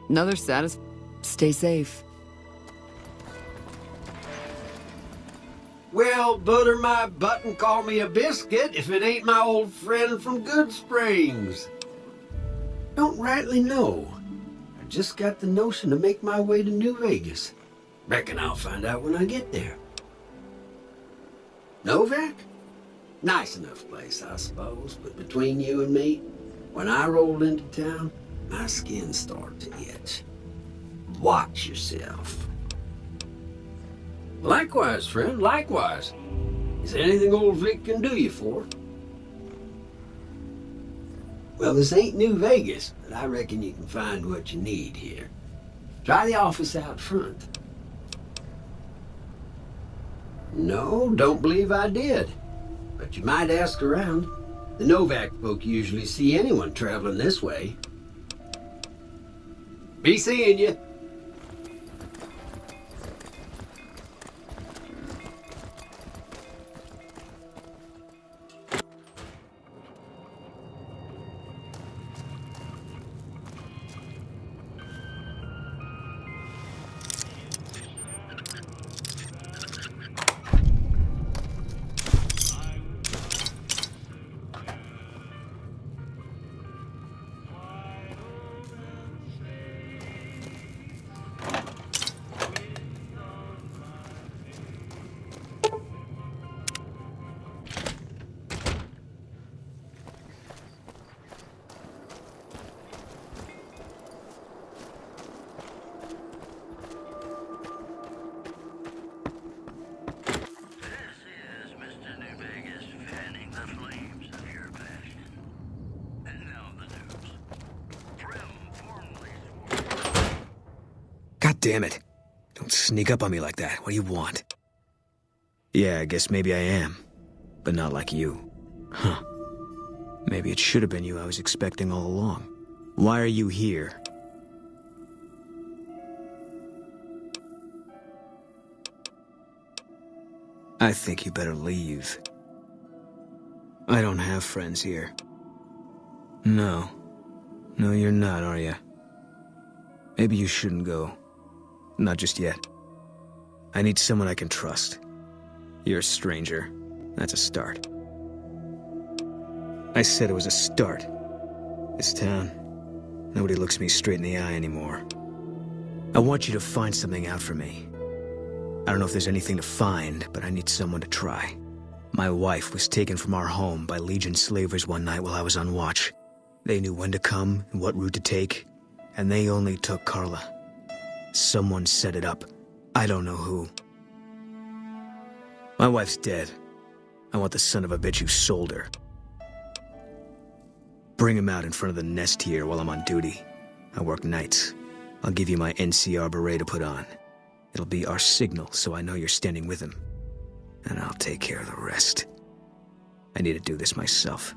Another status. Stay safe. Well, butter my butt and call me a biscuit if it ain't my old friend from Good Springs. Don't rightly know. I just got the notion to make my way to New Vegas. Reckon I'll find out when I get there. Novak? Nice enough place, I suppose, but between you and me, when I rolled into town, my skin started to itch. Watch yourself. Likewise, friend, likewise. Is there anything old Vic can do you for? Well, this ain't New Vegas, but I reckon you can find what you need here. Try the office out front. No, don't believe I did. But you might ask around. The Novak folk usually see anyone traveling this way. Be seeing you. God damn it. Don't sneak up on me like that. What do you want? Yeah, I guess maybe I am. But not like you. Huh. Maybe it should have been you I was expecting all along. Why are you here? I think you better leave. I don't have friends here. No. No, you're not, are you? Maybe you shouldn't go. Not just yet. I need someone I can trust. You're a stranger. That's a start. I said it was a start. This town, Nobody looks me straight in the eye anymore. I want you to find something out for me. I don't know if there's anything to find, but I need someone to try. My wife was taken from our home by Legion slavers one night while I was on watch. They knew when to come and what route to take, and they only took Carla. Someone set it up. I don't know who. My wife's dead. I want the son of a bitch who sold her. Bring him out in front of the nest here while I'm on duty. I work nights. I'll give you my NCR beret to put on. It'll be our signal so I know you're standing with him. And I'll take care of the rest. I need to do this myself.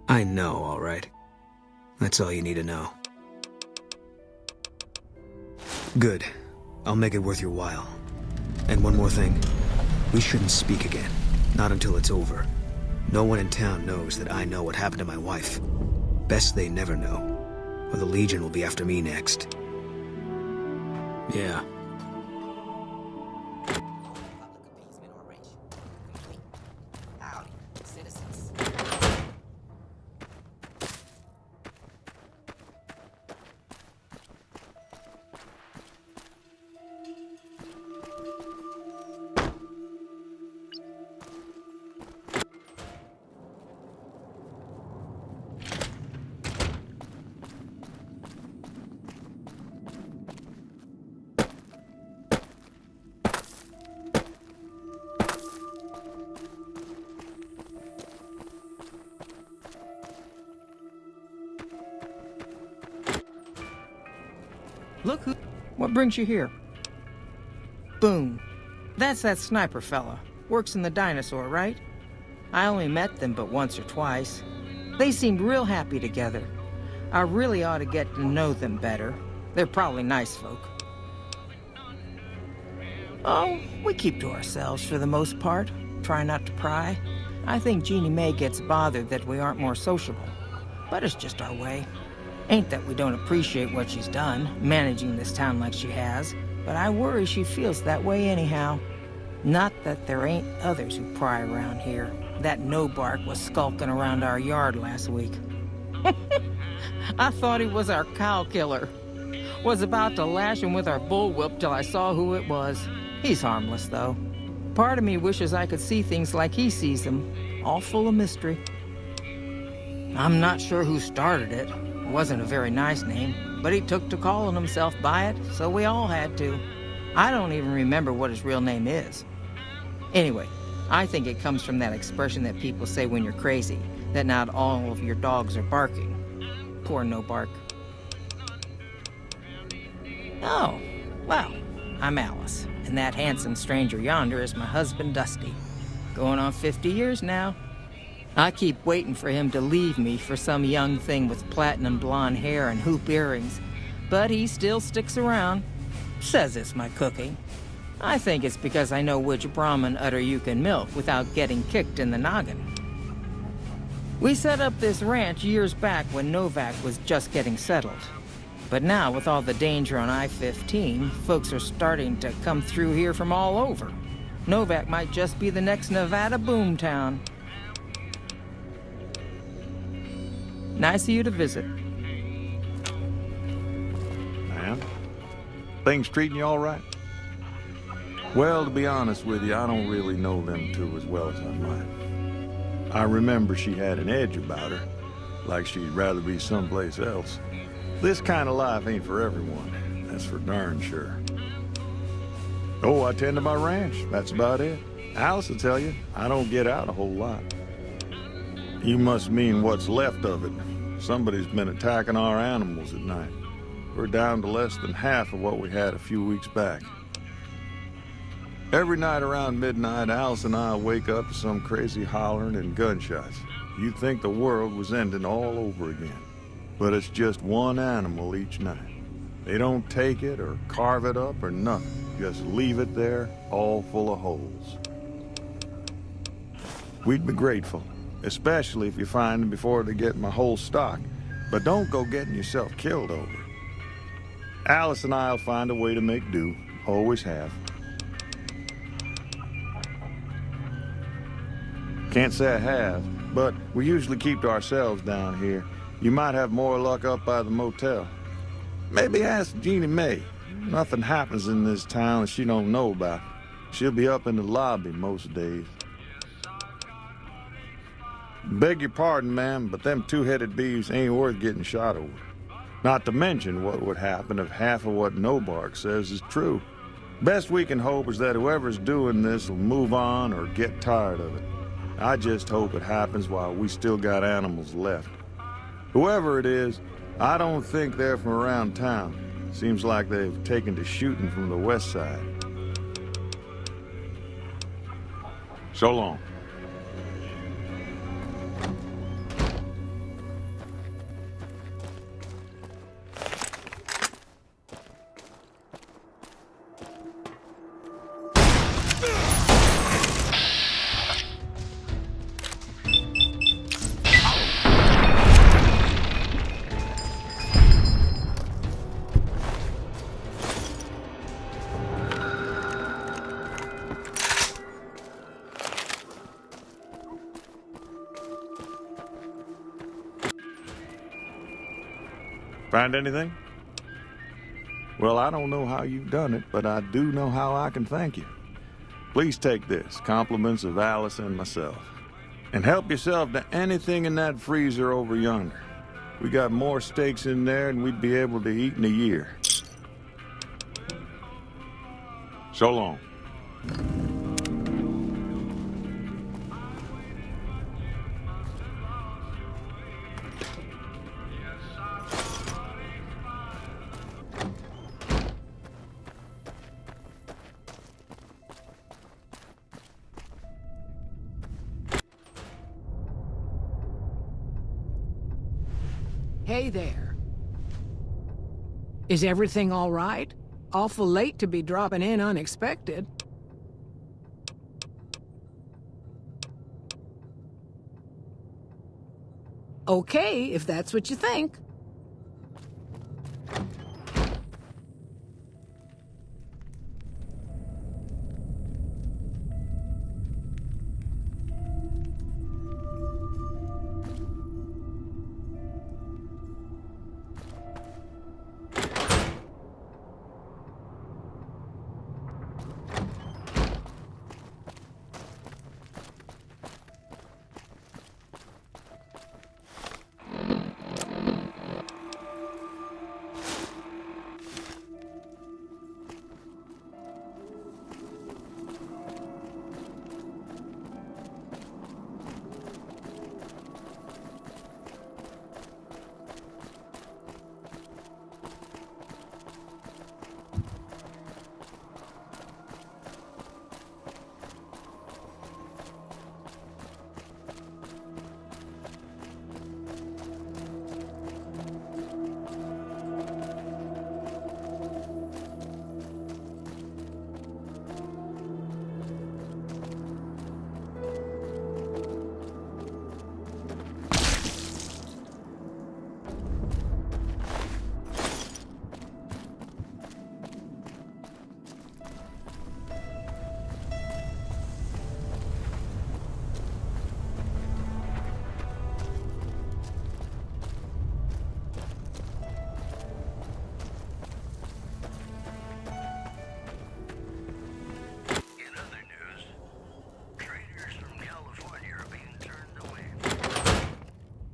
I know, all right. That's all you need to know. Good. I'll make it worth your while. And one more thing. We shouldn't speak again. Not until it's over. No one in town knows that I know what happened to my wife. Best they never know. Or the Legion will be after me next. Yeah. Look who... What brings you here? Boom. That's that sniper fella. Works in the dinosaur, right? I only met them but once or twice. They seemed real happy together. I really ought to get to know them better. They're probably nice folk. Oh, we keep to ourselves for the most part. Try not to pry. I think Jeannie Mae gets bothered that we aren't more sociable. But it's just our way. Ain't that we don't appreciate what she's done, managing this town like she has, but I worry she feels that way anyhow. Not that there ain't others who pry around here. That no-bark was skulking around our yard last week. I thought he was our cow killer. Was about to lash him with our bullwhip till I saw who it was. He's harmless, though. Part of me wishes I could see things like he sees them, all full of mystery. I'm not sure who started it. It wasn't a very nice name, but he took to calling himself by it, so we all had to. I don't even remember what his real name is. Anyway, I think it comes from that expression that people say when you're crazy, that not all of your dogs are barking. Poor no-bark. Oh, well, I'm Alice, and that handsome stranger yonder is my husband, Dusty. Going on 50 years now. I keep waiting for him to leave me for some young thing with platinum blonde hair and hoop earrings, but he still sticks around. Says it's my cooking. I think it's because I know which Brahmin udder you can milk without getting kicked in the noggin. We set up this ranch years back when Novak was just getting settled. But now, with all the danger on I-15, folks are starting to come through here from all over. Novak might just be the next Nevada boomtown. Nice of you to visit. Man, things treating you all right? Well, to be honest with you, I don't really know them two as well as I might. I remember she had an edge about her, like she'd rather be someplace else. This kind of life ain't for everyone, that's for darn sure. Oh, I tend to my ranch, that's about it. Alice will tell you, I don't get out a whole lot. You must mean what's left of it. Somebody's been attacking our animals at night. We're down to less than half of what we had a few weeks back. Every night around midnight, Alice and I wake up to some crazy hollering and gunshots. You'd think the world was ending all over again. But it's just one animal each night. They don't take it or carve it up or nothing. Just leave it there, all full of holes. We'd be grateful, especially if you find them before they get my whole stock. But don't go getting yourself killed over it. Alice and I'll find a way to make do, always have. Can't say I have, but we usually keep to ourselves down here. You might have more luck up by the motel. Maybe ask Jeannie Mae. Nothing happens in this town that she don't know about. She'll be up in the lobby most days. Beg your pardon, ma'am, but them two-headed beeves ain't worth getting shot over. Not to mention what would happen if half of what Nobark says is true. Best we can hope is that whoever's doing this will move on or get tired of it. I just hope it happens while we still got animals left. Whoever it is, I don't think they're from around town. Seems like they've taken to shooting from the west side. So long. Find anything? Well, I don't know how you've done it, but I do know how I can thank you. Please take this, compliments of Alice and myself. And help yourself to anything in that freezer over yonder. We got more steaks in there than we'd be able to eat in a year. So long. Hey there. Is everything all right? Awful late to be dropping in unexpected. Okay, if that's what you think.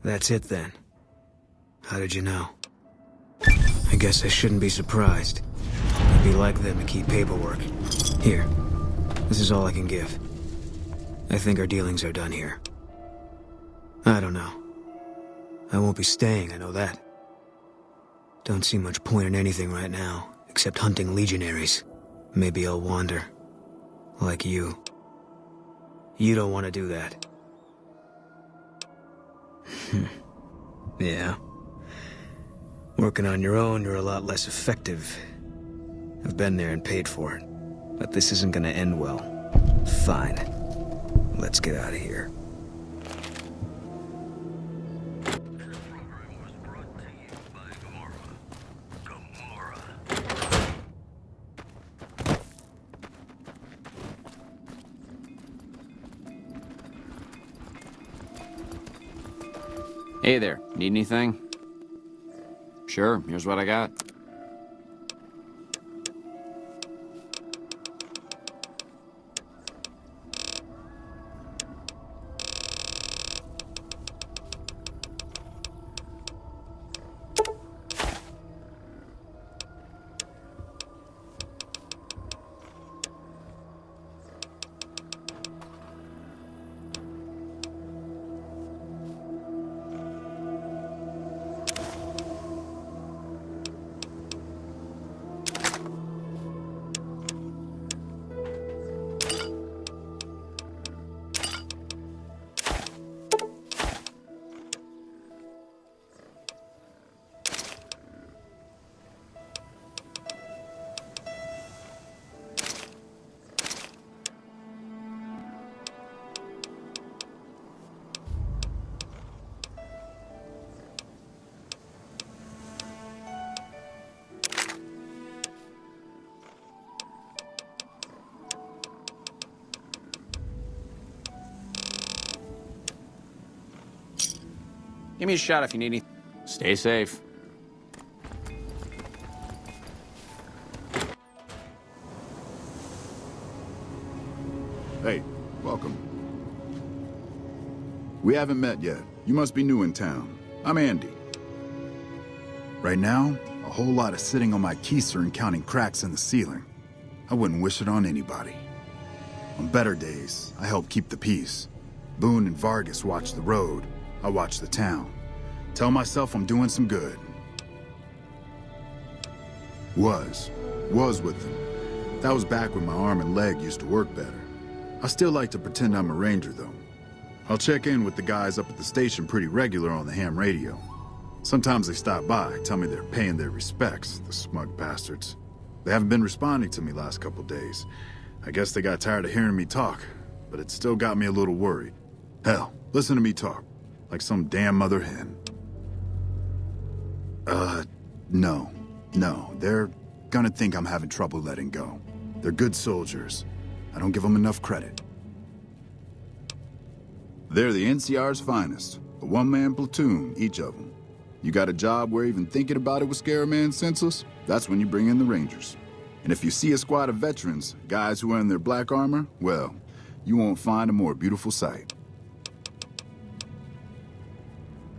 That's it then. How did you know? I guess I shouldn't be surprised. It'd be like them to keep paperwork. Here. This is all I can give. I think our dealings are done here. I don't know. I won't be staying, I know that. Don't see much point in anything right now, except hunting legionaries. Maybe I'll wander. Like you. You don't want to do that. Yeah. Working on your own, you're a lot less effective. I've been there and paid for it. But this isn't gonna end well. Fine. Let's get out of here. Hey there, need anything? Sure, here's what I got. Give me a shot if you need anything. Stay safe. Hey, welcome. We haven't met yet. You must be new in town. I'm Andy. Right now, a whole lot of sitting on my keister and counting cracks in the ceiling. I wouldn't wish it on anybody. On better days, I help keep the peace. Boone and Vargas watch the road. I watch the town. Tell myself I'm doing some good. Was with them. That was back when my arm and leg used to work better. I still like to pretend I'm a ranger, though. I'll check in with the guys up at the station pretty regular on the ham radio. Sometimes they stop by, tell me they're paying their respects, the smug bastards. They haven't been responding to me last couple days. I guess they got tired of hearing me talk, but it still got me a little worried. Hell, listen to me talk, like some damn mother hen. No. They're gonna think I'm having trouble letting go. They're good soldiers. I don't give them enough credit. They're the NCR's finest. A one-man platoon, each of them. You got a job where even thinking about it would scare a man senseless? That's when you bring in the Rangers. And if you see a squad of veterans, guys who are in their black armor, well, you won't find a more beautiful sight.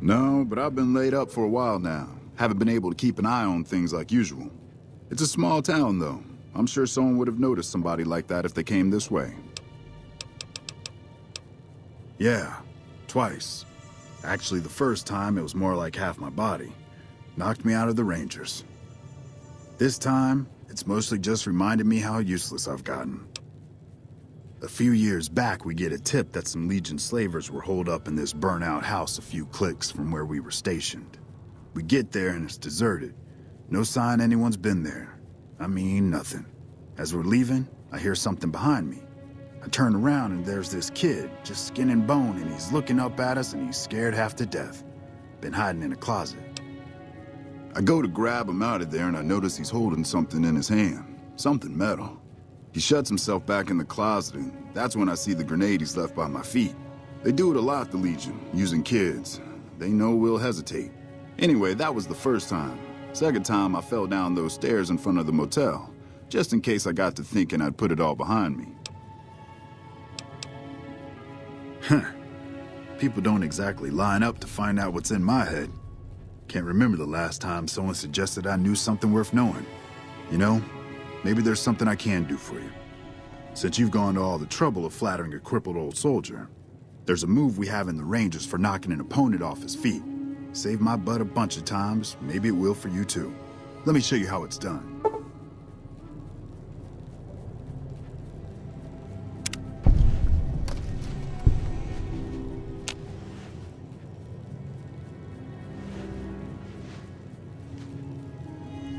No, but I've been laid up for a while now. Haven't been able to keep an eye on things like usual. It's a small town, though. I'm sure someone would have noticed somebody like that if they came this way. Yeah, twice. Actually, the first time, it was more like half my body. Knocked me out of the Rangers. This time, it's mostly just reminded me how useless I've gotten. A few years back, we get a tip that some Legion slavers were holed up in this burnt-out house a few clicks from where we were stationed. We get there and it's deserted. No sign anyone's been there. I mean, nothing. As we're leaving, I hear something behind me. I turn around and there's this kid, just skin and bone, and he's looking up at us and he's scared half to death. Been hiding in a closet. I go to grab him out of there and I notice he's holding something in his hand. Something metal. He shuts himself back in the closet and that's when I see the grenade he's left by my feet. They do it a lot, the Legion, using kids. They know we'll hesitate. Anyway, that was the first time. Second time, I fell down those stairs in front of the motel, just in case I got to thinking I'd put it all behind me. People don't exactly line up to find out what's in my head. Can't remember the last time someone suggested I knew something worth knowing. You know, maybe there's something I can do for you. Since you've gone to all the trouble of flattering a crippled old soldier, there's a move we have in the Rangers for knocking an opponent off his feet. Saved my butt a bunch of times, maybe it will for you too. Let me show you how it's done.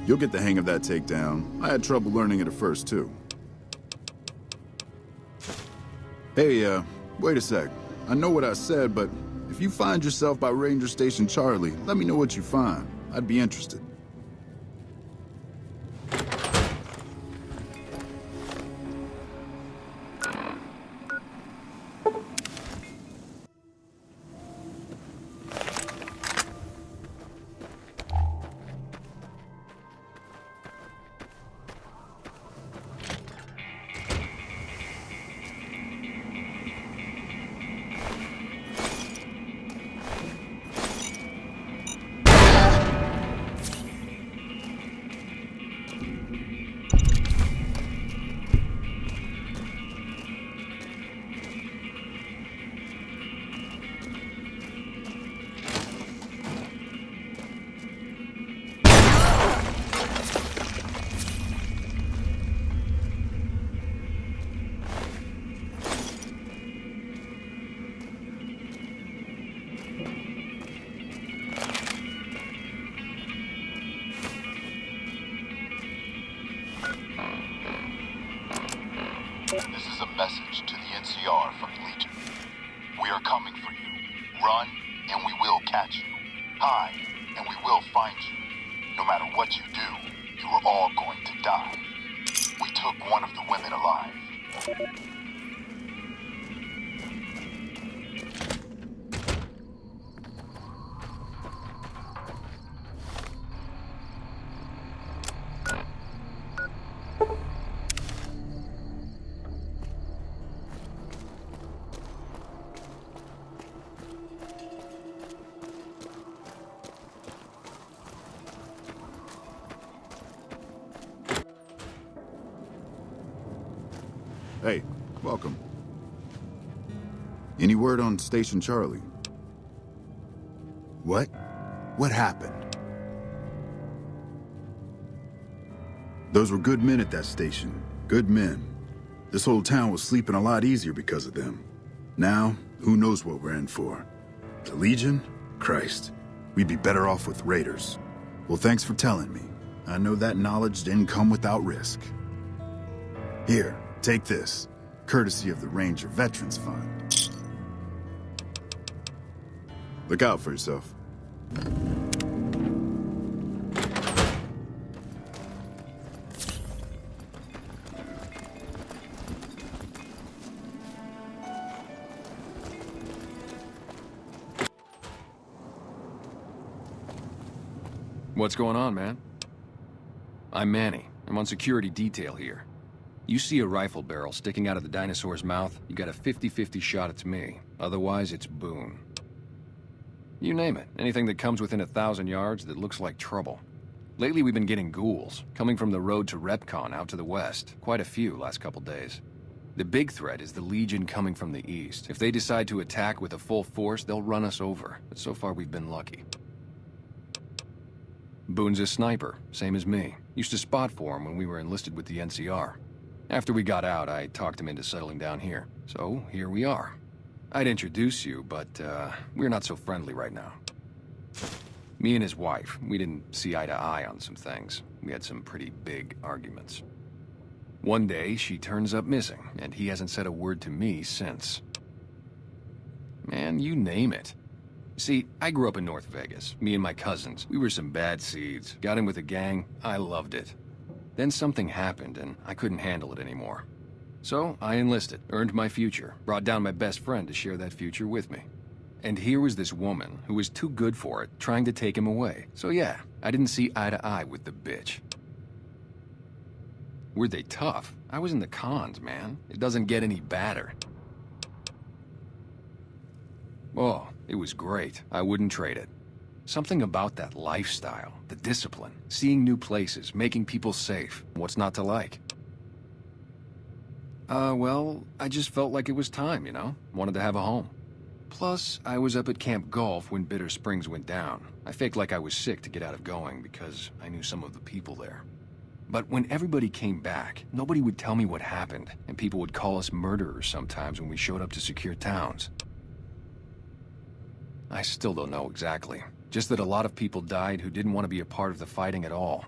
You'll get the hang of that takedown. I had trouble learning it at first too. Hey, wait a sec. I know what I said, but if you find yourself by Ranger Station Charlie, let me know what you find. I'd be interested. Run, and we will catch you. Hide, and we will find you. No matter what you do, you are all going to die. We took one of the women alive. Hey, welcome. Any word on Station Charlie? What? What happened? Those were good men at that station. Good men. This whole town was sleeping a lot easier because of them. Now, who knows what we're in for? The Legion? Christ. We'd be better off with raiders. Well, thanks for telling me. I know that knowledge didn't come without risk. Here. Take this, courtesy of the Ranger Veterans Fund. Look out for yourself. What's going on, man? I'm Manny. I'm on security detail here. You see a rifle barrel sticking out of the dinosaur's mouth, you got a 50-50 shot it's me. Otherwise, it's Boone. You name it. Anything that comes within 1,000 yards that looks like trouble. Lately, we've been getting ghouls, coming from the road to Repcon out to the west. Quite a few last couple days. The big threat is the Legion coming from the east. If they decide to attack with a full force, they'll run us over. But so far, we've been lucky. Boone's a sniper, same as me. Used to spot for him when we were enlisted with the NCR. After we got out, I talked him into settling down here. So, here we are. I'd introduce you, but, we're not so friendly right now. Me and his wife, we didn't see eye to eye on some things. We had some pretty big arguments. One day, she turns up missing, and he hasn't said a word to me since. Man, you name it. See, I grew up in North Vegas. Me and my cousins, we were some bad seeds. Got in with a gang, I loved it. Then something happened, and I couldn't handle it anymore. So, I enlisted, earned my future, brought down my best friend to share that future with me. And here was this woman who was too good for it, trying to take him away. So yeah, I didn't see eye to eye with the bitch. Were they tough? I was in the cons, man. It doesn't get any badder. Oh, it was great. I wouldn't trade it. Something about that lifestyle, the discipline, seeing new places, making people safe. What's not to like? Well, I just felt like it was time, you know? Wanted to have a home. Plus, I was up at Camp Golf when Bitter Springs went down. I faked like I was sick to get out of going because I knew some of the people there. But when everybody came back, nobody would tell me what happened, and people would call us murderers sometimes when we showed up to secure towns. I still don't know exactly. Just that a lot of people died who didn't want to be a part of the fighting at all.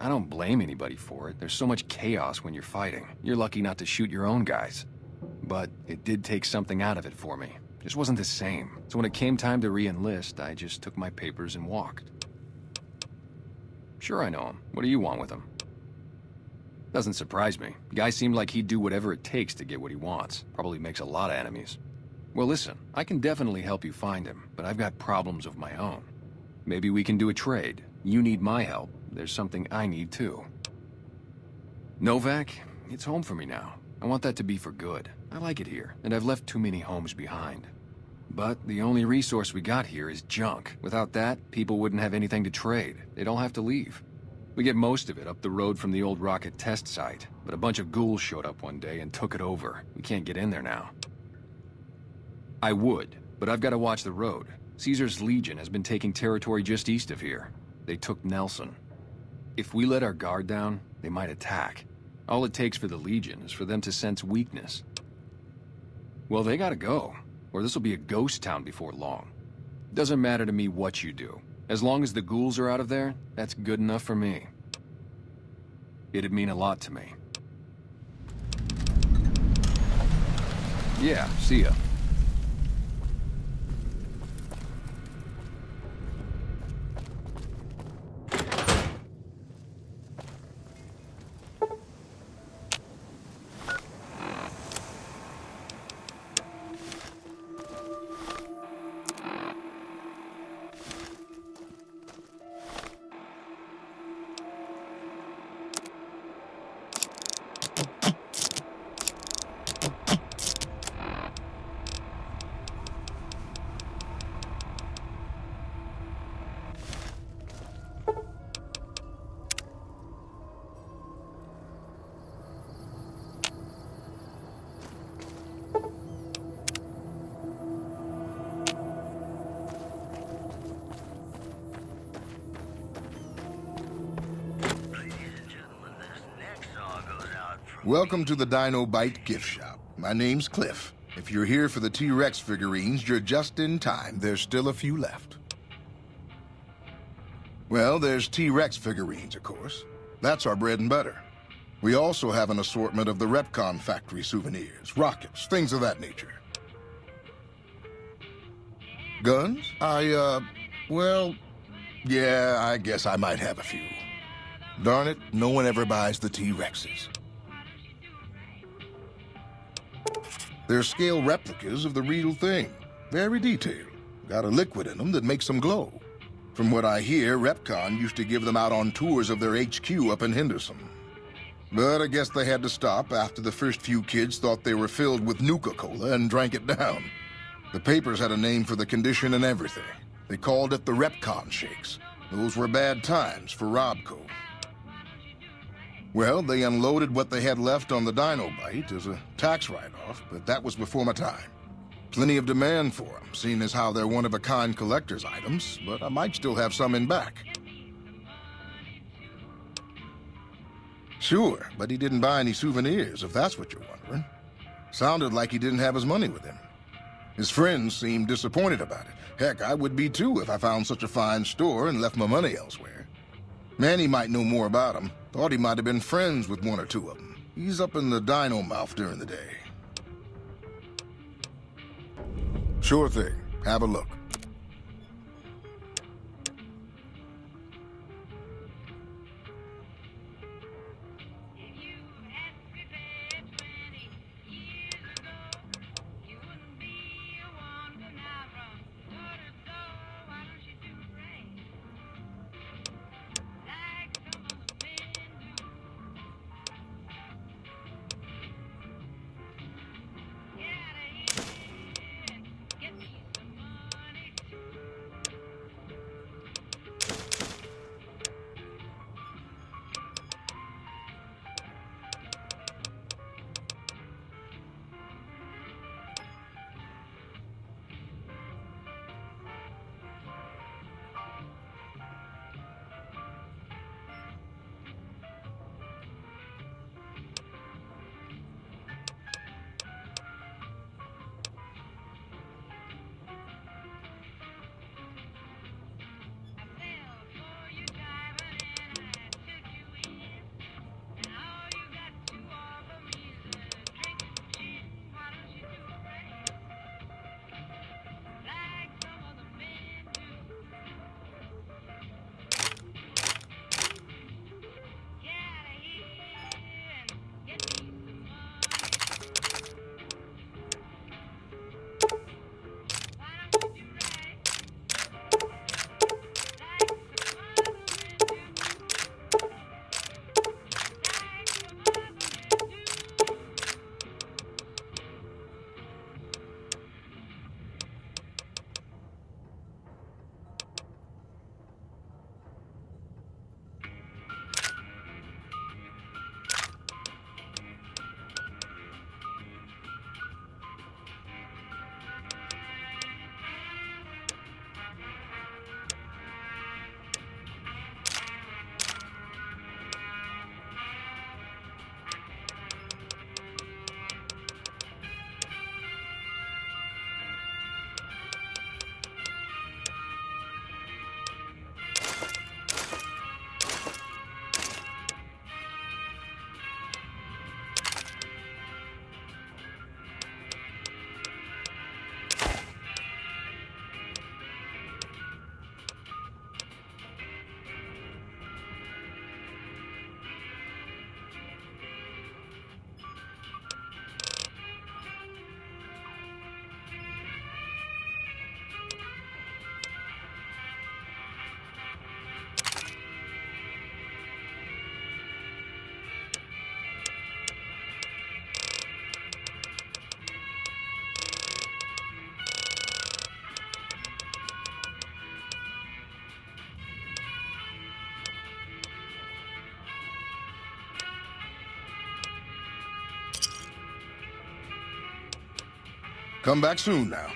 I don't blame anybody for it. There's so much chaos when you're fighting. You're lucky not to shoot your own guys. But it did take something out of it for me. Just wasn't the same. So when it came time to re-enlist, I just took my papers and walked. Sure, I know him. What do you want with him? Doesn't surprise me. The guy seemed like he'd do whatever it takes to get what he wants. Probably makes a lot of enemies. Well, listen, I can definitely help you find him, but I've got problems of my own. Maybe we can do a trade. You need my help. There's something I need too. Novak, it's home for me now. I want that to be for good. I like it here, and I've left too many homes behind. But the only resource we got here is junk. Without that, people wouldn't have anything to trade. They'd all have to leave. We get most of it up the road from the old rocket test site, but a bunch of ghouls showed up one day and took it over. We can't get in there now. I would, but I've got to watch the road. Caesar's Legion has been taking territory just east of here. They took Nelson. If we let our guard down, they might attack. All it takes for the Legion is for them to sense weakness. Well, they gotta go, or this'll be a ghost town before long. Doesn't matter to me what you do. As long as the ghouls are out of there, that's good enough for me. It'd mean a lot to me. Yeah, see ya. Welcome to the Dino Bite gift shop. My name's Cliff. If you're here for the T-Rex figurines, you're just in time. There's still a few left. Well, there's T-Rex figurines, of course. That's our bread and butter. We also have an assortment of the Repcon factory souvenirs, rockets, things of that nature. Guns? Well, yeah, I guess I might have a few. Darn it, no one ever buys the T-Rexes. They're scale replicas of the real thing. Very detailed. Got a liquid in them that makes them glow. From what I hear, Repcon used to give them out on tours of their HQ up in Henderson. But I guess they had to stop after the first few kids thought they were filled with Nuka-Cola and drank it down. The papers had a name for the condition and everything. They called it the Repcon Shakes. Those were bad times for Robco. Well, they unloaded what they had left on the Dino Bite as a tax write-off, but that was before my time. Plenty of demand for them, seeing as how they're one-of-a-kind collector's items, but I might still have some in back. Sure, but he didn't buy any souvenirs, if that's what you're wondering. Sounded like he didn't have his money with him. His friends seemed disappointed about it. Heck, I would be too if I found such a fine store and left my money elsewhere. Manny might know more about him. Thought he might have been friends with one or two of them. He's up in the dino mouth during the day. Sure thing. Have a look. Come back soon now.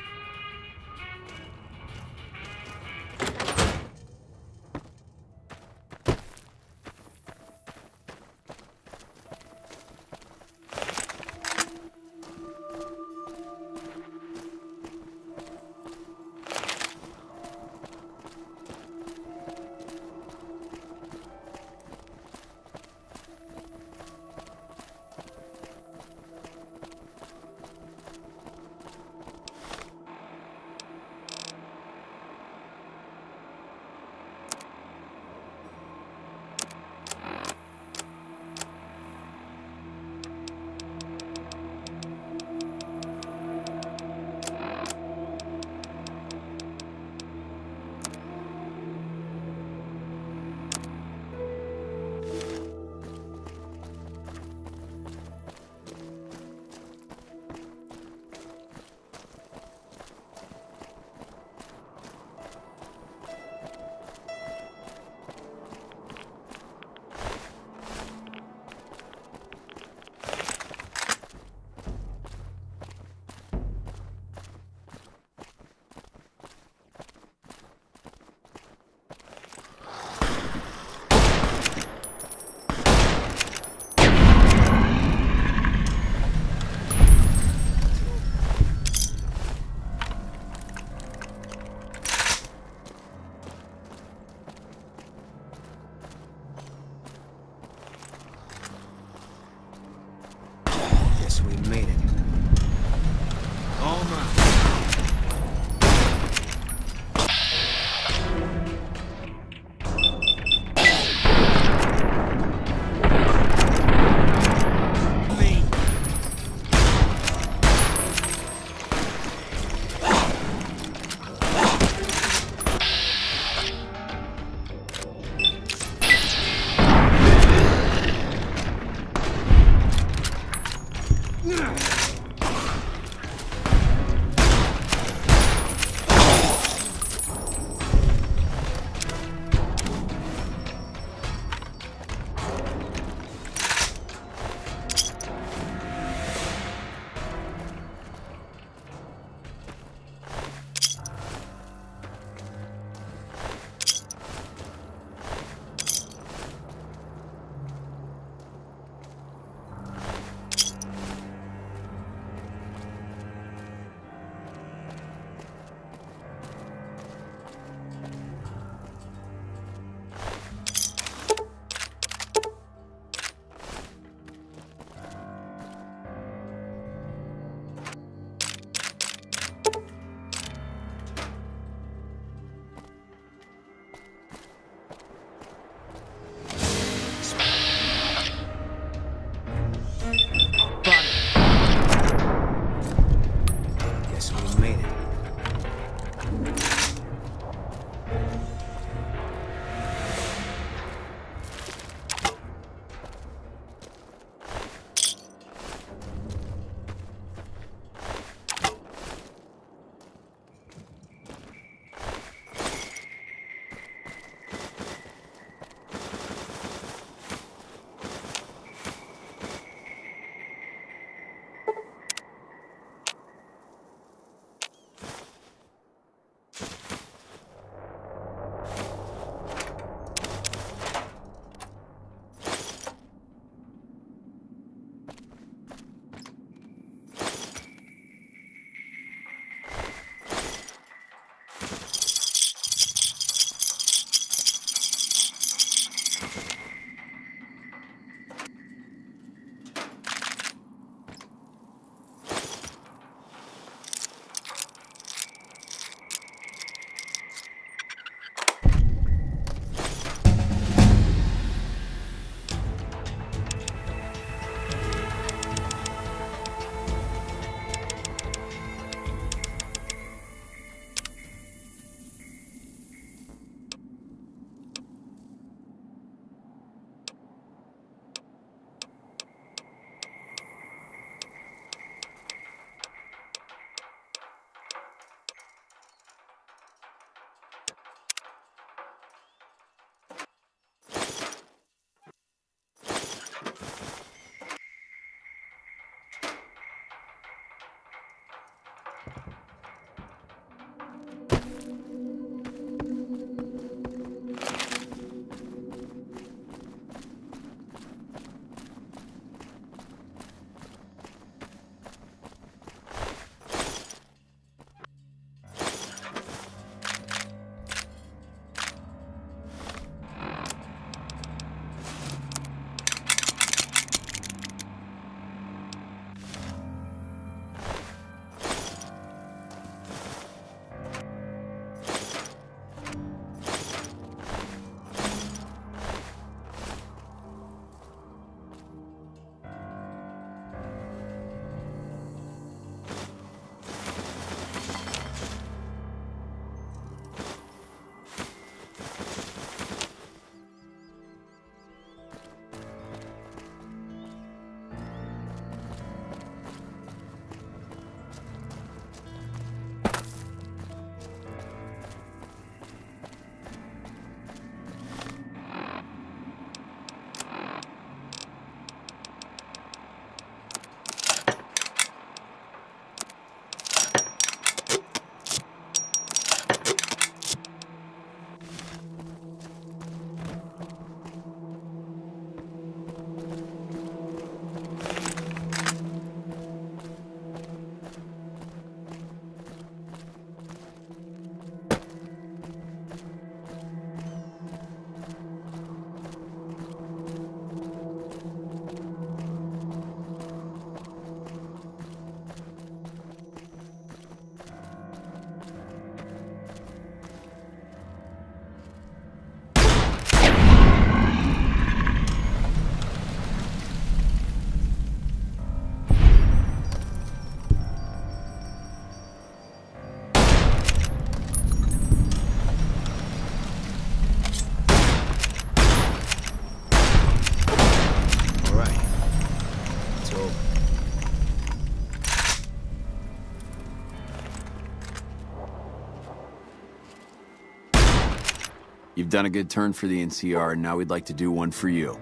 You've done a good turn for the NCR, and now we'd like to do one for you.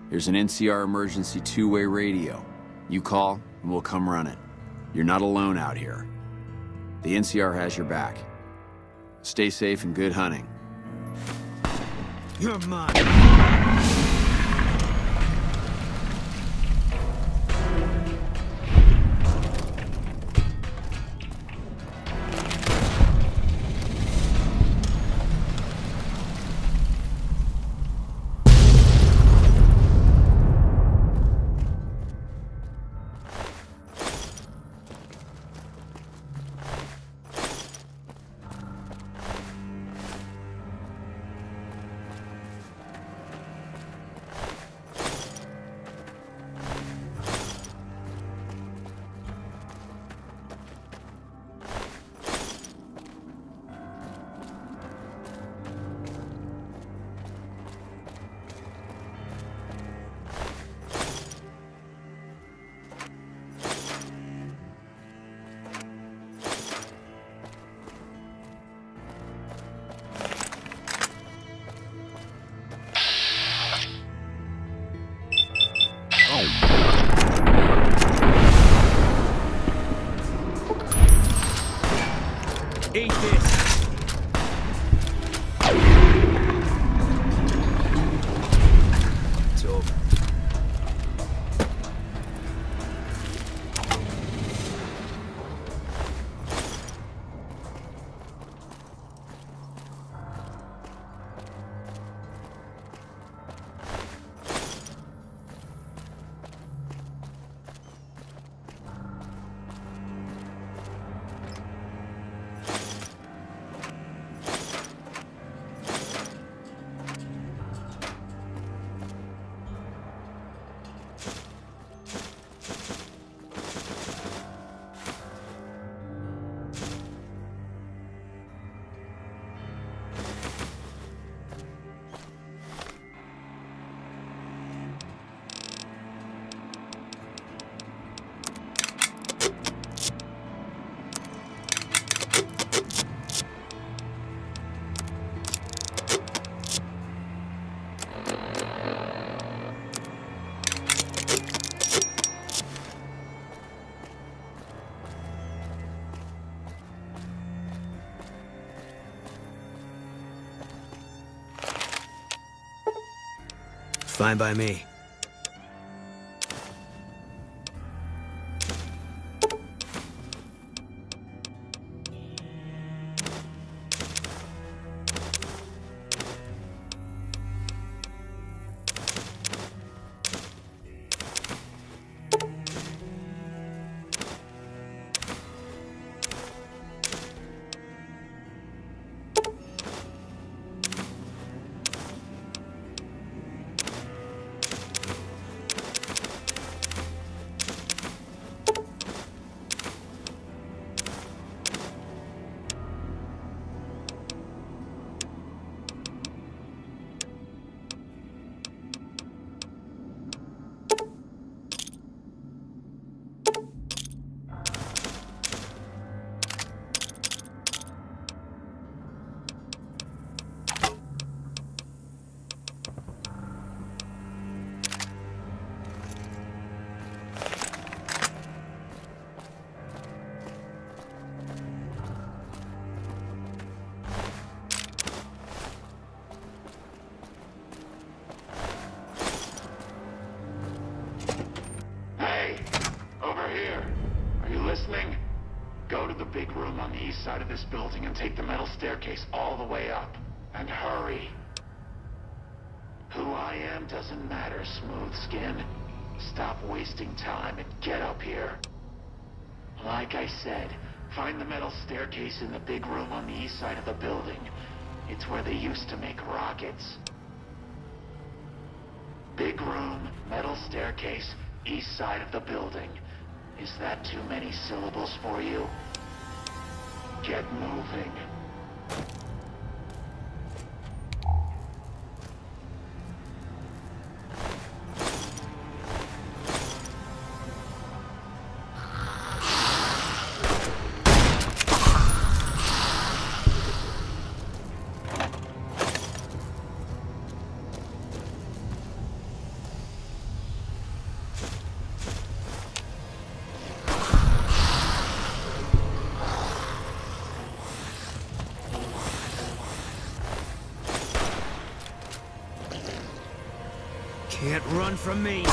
There's an NCR emergency two-way radio. You call, and we'll come run it. You're not alone out here. The NCR has your back. Stay safe and good hunting. You're mine. Eat this. It's over. Fine by me. Listening? Go to the big room on the east side of this building and take the metal staircase all the way up. And hurry. Who I am doesn't matter, smooth skin. Stop wasting time and get up here. Like I said, find the metal staircase in the big room on the east side of the building. It's where they used to make rockets. Big room, metal staircase, east side of the building. Is that too many syllables for you? Get moving. Can't run from me.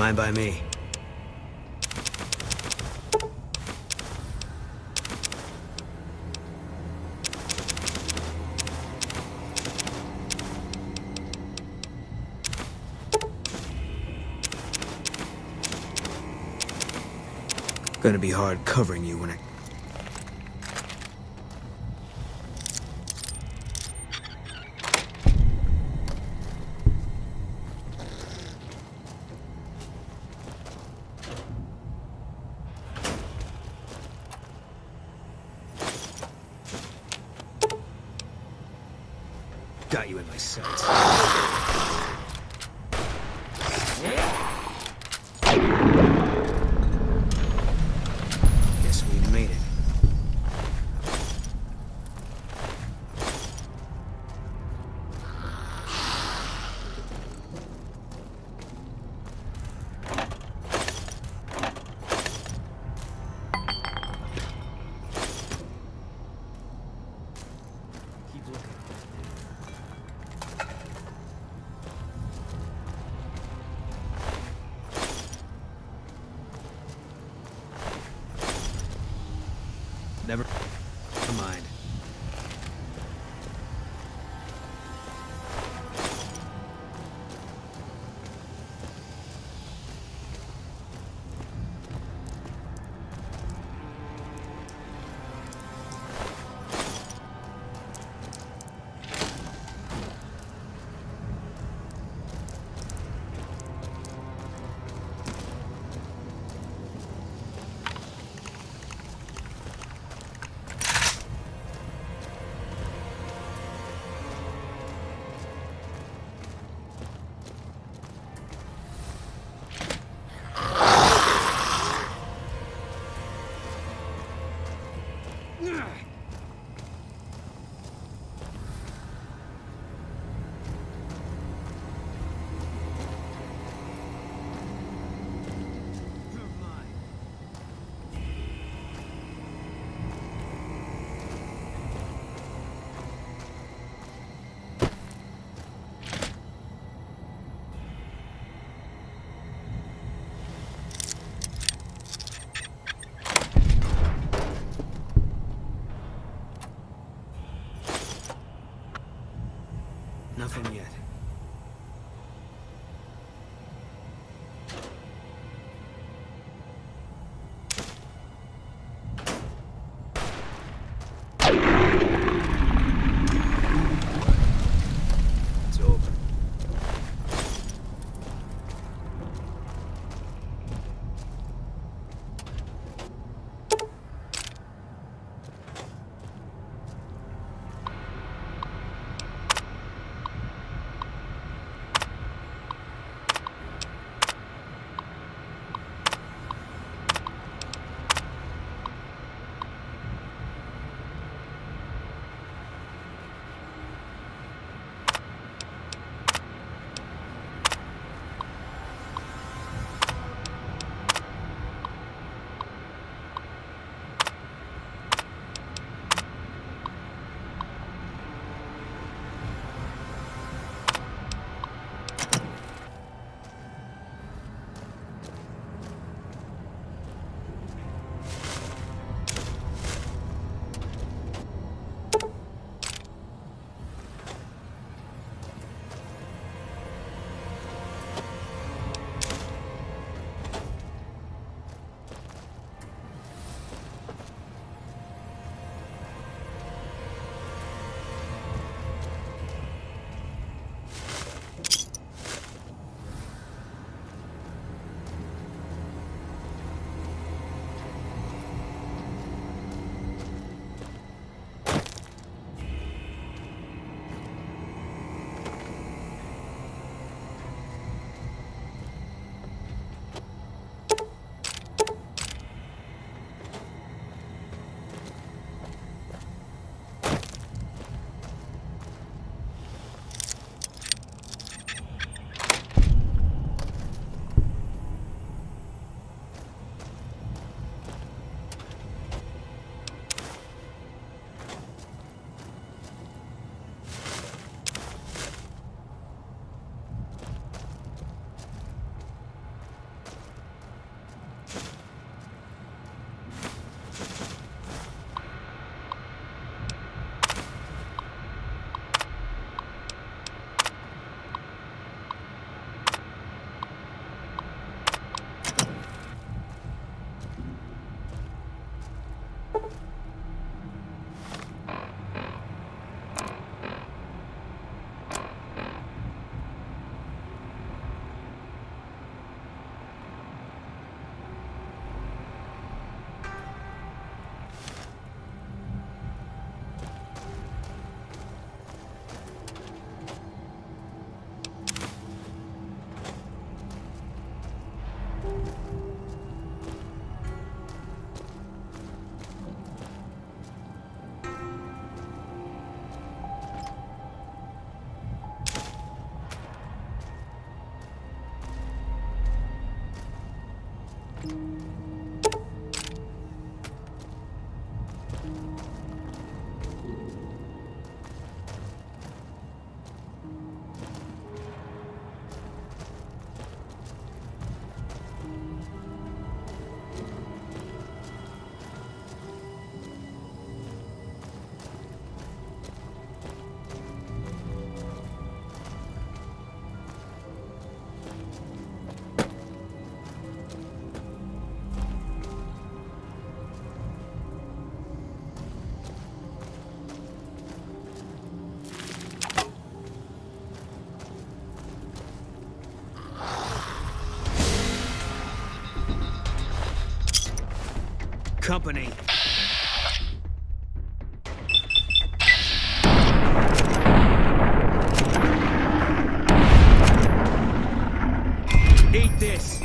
Fine by me. Gonna be hard covering you when I... Got you in my sights. Guess we made it. Never mind. Nothing yet. It's over. company. Eat this.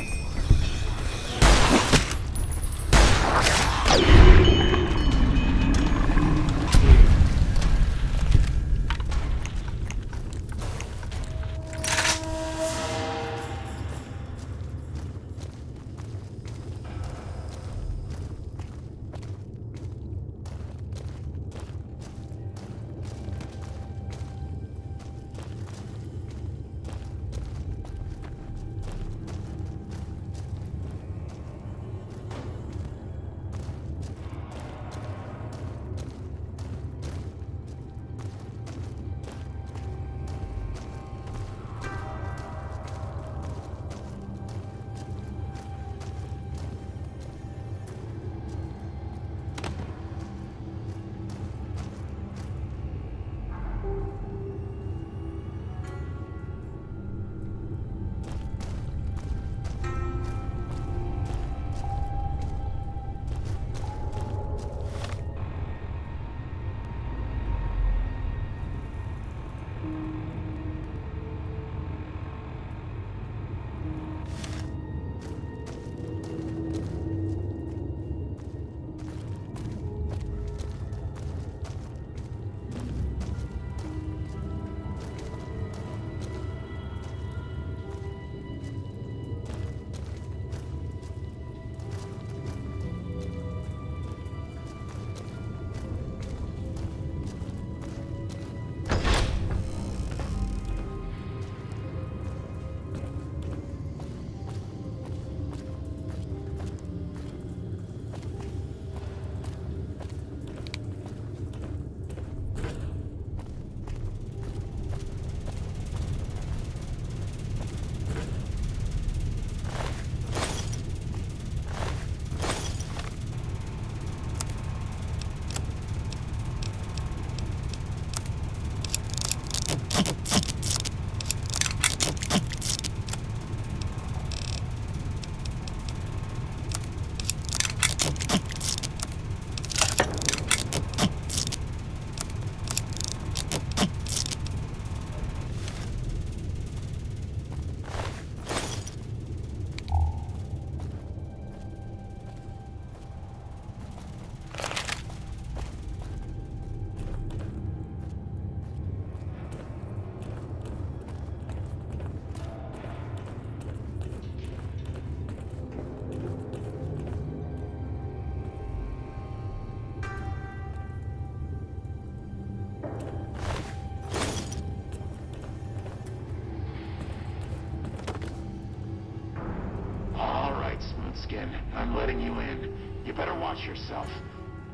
Skin, I'm letting you in. You better watch yourself.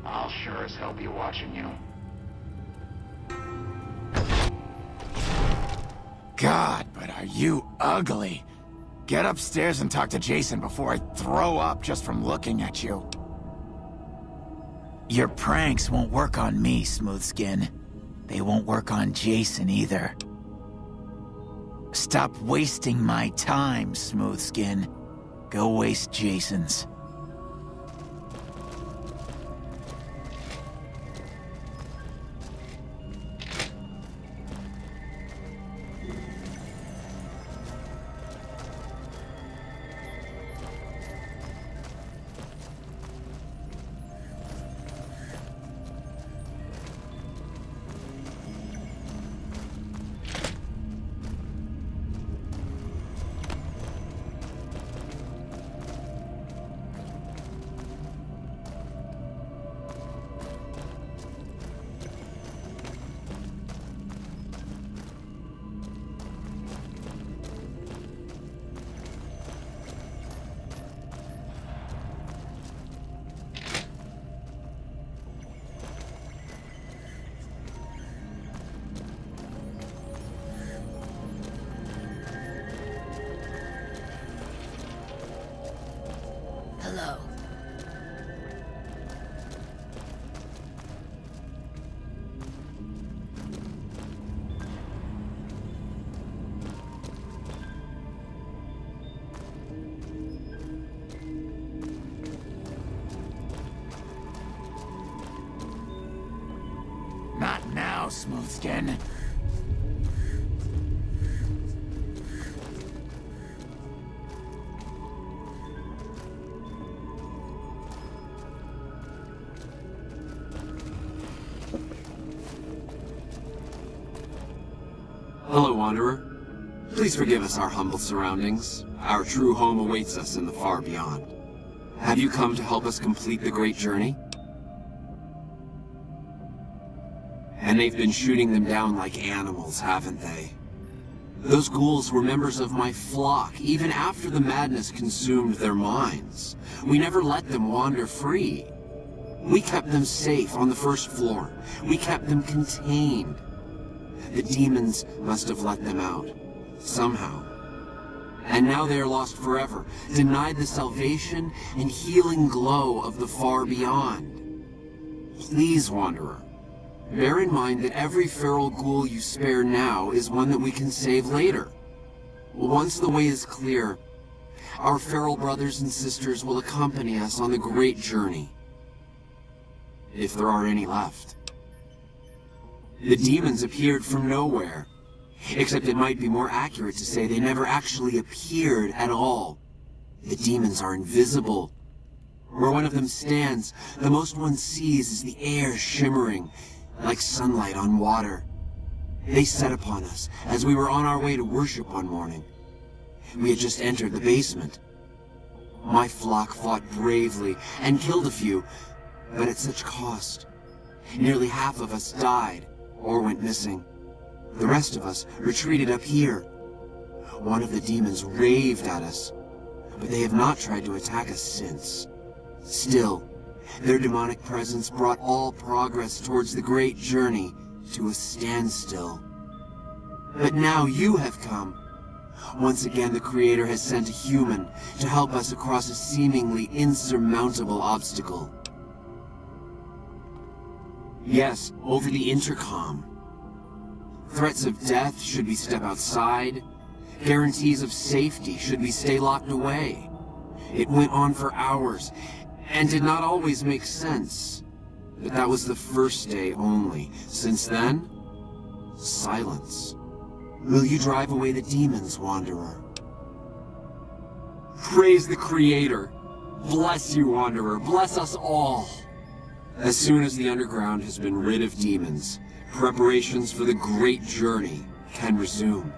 I'll sure as hell be watching you. God, but are you ugly. Get upstairs and talk to Jason before I throw up just from looking at you. Your pranks won't work on me, Smooth Skin. They won't work on Jason either. Stop wasting my time, Smooth Skin. Go waste Jason's. Hello. now, Smoothskin. Hello, Wanderer. Please forgive us our humble surroundings. Our true home awaits us in the far beyond. Have you come to help us complete the great journey? And they've been shooting them down like animals, haven't they? Those ghouls were members of my flock, even after the madness consumed their minds. We never let them wander free. We kept them safe on the first floor. We kept them contained. The demons must have let them out, somehow. And now they are lost forever, denied the salvation and healing glow of the far beyond. Please, Wanderer, bear in mind that every feral ghoul you spare now is one that we can save later. Once the way is clear, our feral brothers and sisters will accompany us on the great journey. If there are any left. The demons appeared from nowhere. Except it might be more accurate to say they never actually appeared at all. The demons are invisible. Where one of them stands, the most one sees is the air shimmering, like sunlight on water. They set upon us as we were on our way to worship one morning. We had just entered the basement. My flock fought bravely and killed a few, but at such cost. Nearly half of us died or went missing. The rest of us retreated up here. One of the demons raved at us, but they have not tried to attack us since. Still, their demonic presence brought all progress towards the great journey to a standstill. But now you have come. Once again, the Creator has sent a human to help us across a seemingly insurmountable obstacle. Yes, over the intercom. Threats of death should we step outside. Guarantees of safety should we stay locked away. It went on for hours, and did not always make sense. But that was the first day only. Since then, silence. Will you drive away the demons, Wanderer? Praise the Creator. Bless you, Wanderer. Bless us all. As soon as the underground has been rid of demons, preparations for the great journey can resume.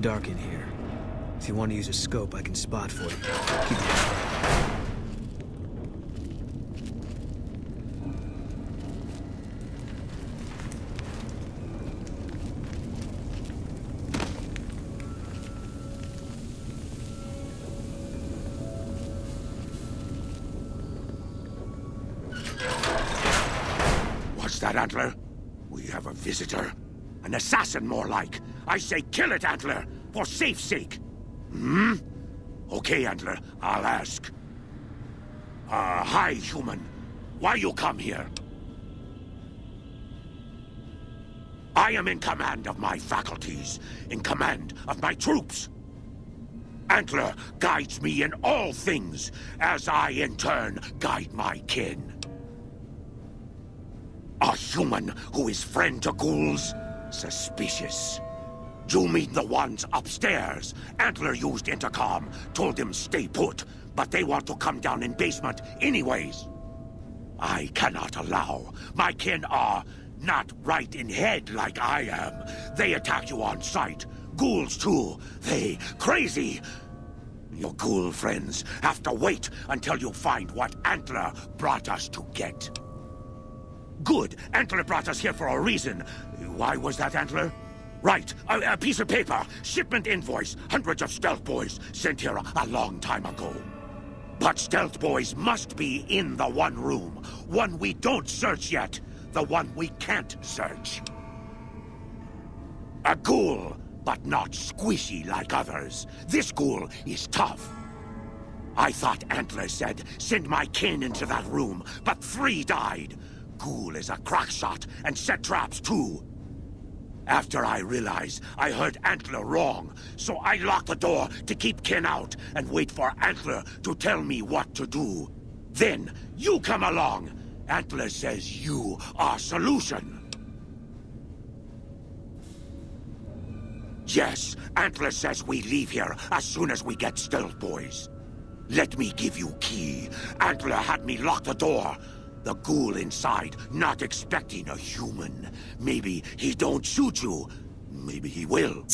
Dark in here. If you want to use a scope, I can spot for you. Keep it quiet. What's that, Antler? We have a visitor. An assassin, more like. I say kill it, Antler, for safe's sake. Hmm? Okay, Antler, I'll ask. Hi, human. Why you come here? I am in command of my faculties, in command of my troops. Antler guides me in all things, as I in turn guide my kin. A human who is friend to ghouls? Suspicious. You mean the ones upstairs? Antler used intercom, told them stay put, but they want to come down in basement anyways. I cannot allow. My kin are not right in head like I am. They attack you on sight. Ghouls too. They crazy. Your ghoul friends have to wait until you find what Antler brought us to get. Good. Antler brought us here for a reason. Why was that, Antler? Right, a piece of paper. Shipment invoice. Hundreds of stealth boys sent here a long time ago. But stealth boys must be in the one room. One we don't search yet. The one we can't search. A ghoul, but not squishy like others. This ghoul is tough. I thought Antler said, send my kin into that room, but 3 died. Ghoul is a crack shot and set traps too. After I realized I heard Antler wrong, so I locked the door to keep kin out and wait for Antler to tell me what to do. Then, you come along. Antler says you are solution. Yes, Antler says we leave here as soon as we get stealth boys. Let me give you key. Antler had me lock the door. The ghoul inside, not expecting a human. Maybe he don't shoot you. Maybe he will.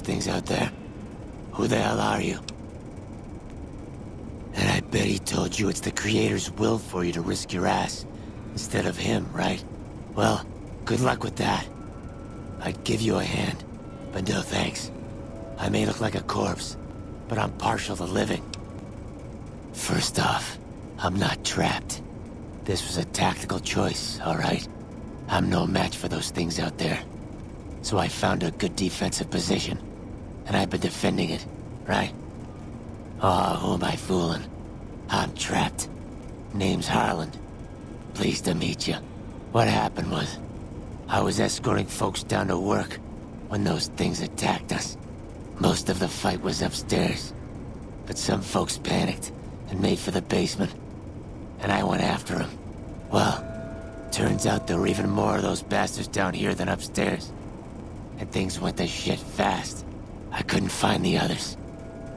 Things out there. Who the hell are you? And I bet he told you it's the Creator's will for you to risk your ass instead of him, right? Well, good luck with that. I'd give you a hand, but no thanks. I may look like a corpse, but I'm partial to living. First off, I'm not trapped. This was a tactical choice, all right? I'm no match for those things out there. So I found a good defensive position, and I've been defending it, right? Oh, who am I fooling? I'm trapped. Name's Harland. Pleased to meet you. What happened was, I was escorting folks down to work when those things attacked us. Most of the fight was upstairs, but some folks panicked and made for the basement, and I went after them. Well, turns out there were even more of those bastards down here than upstairs. And things went to shit fast. I couldn't find the others.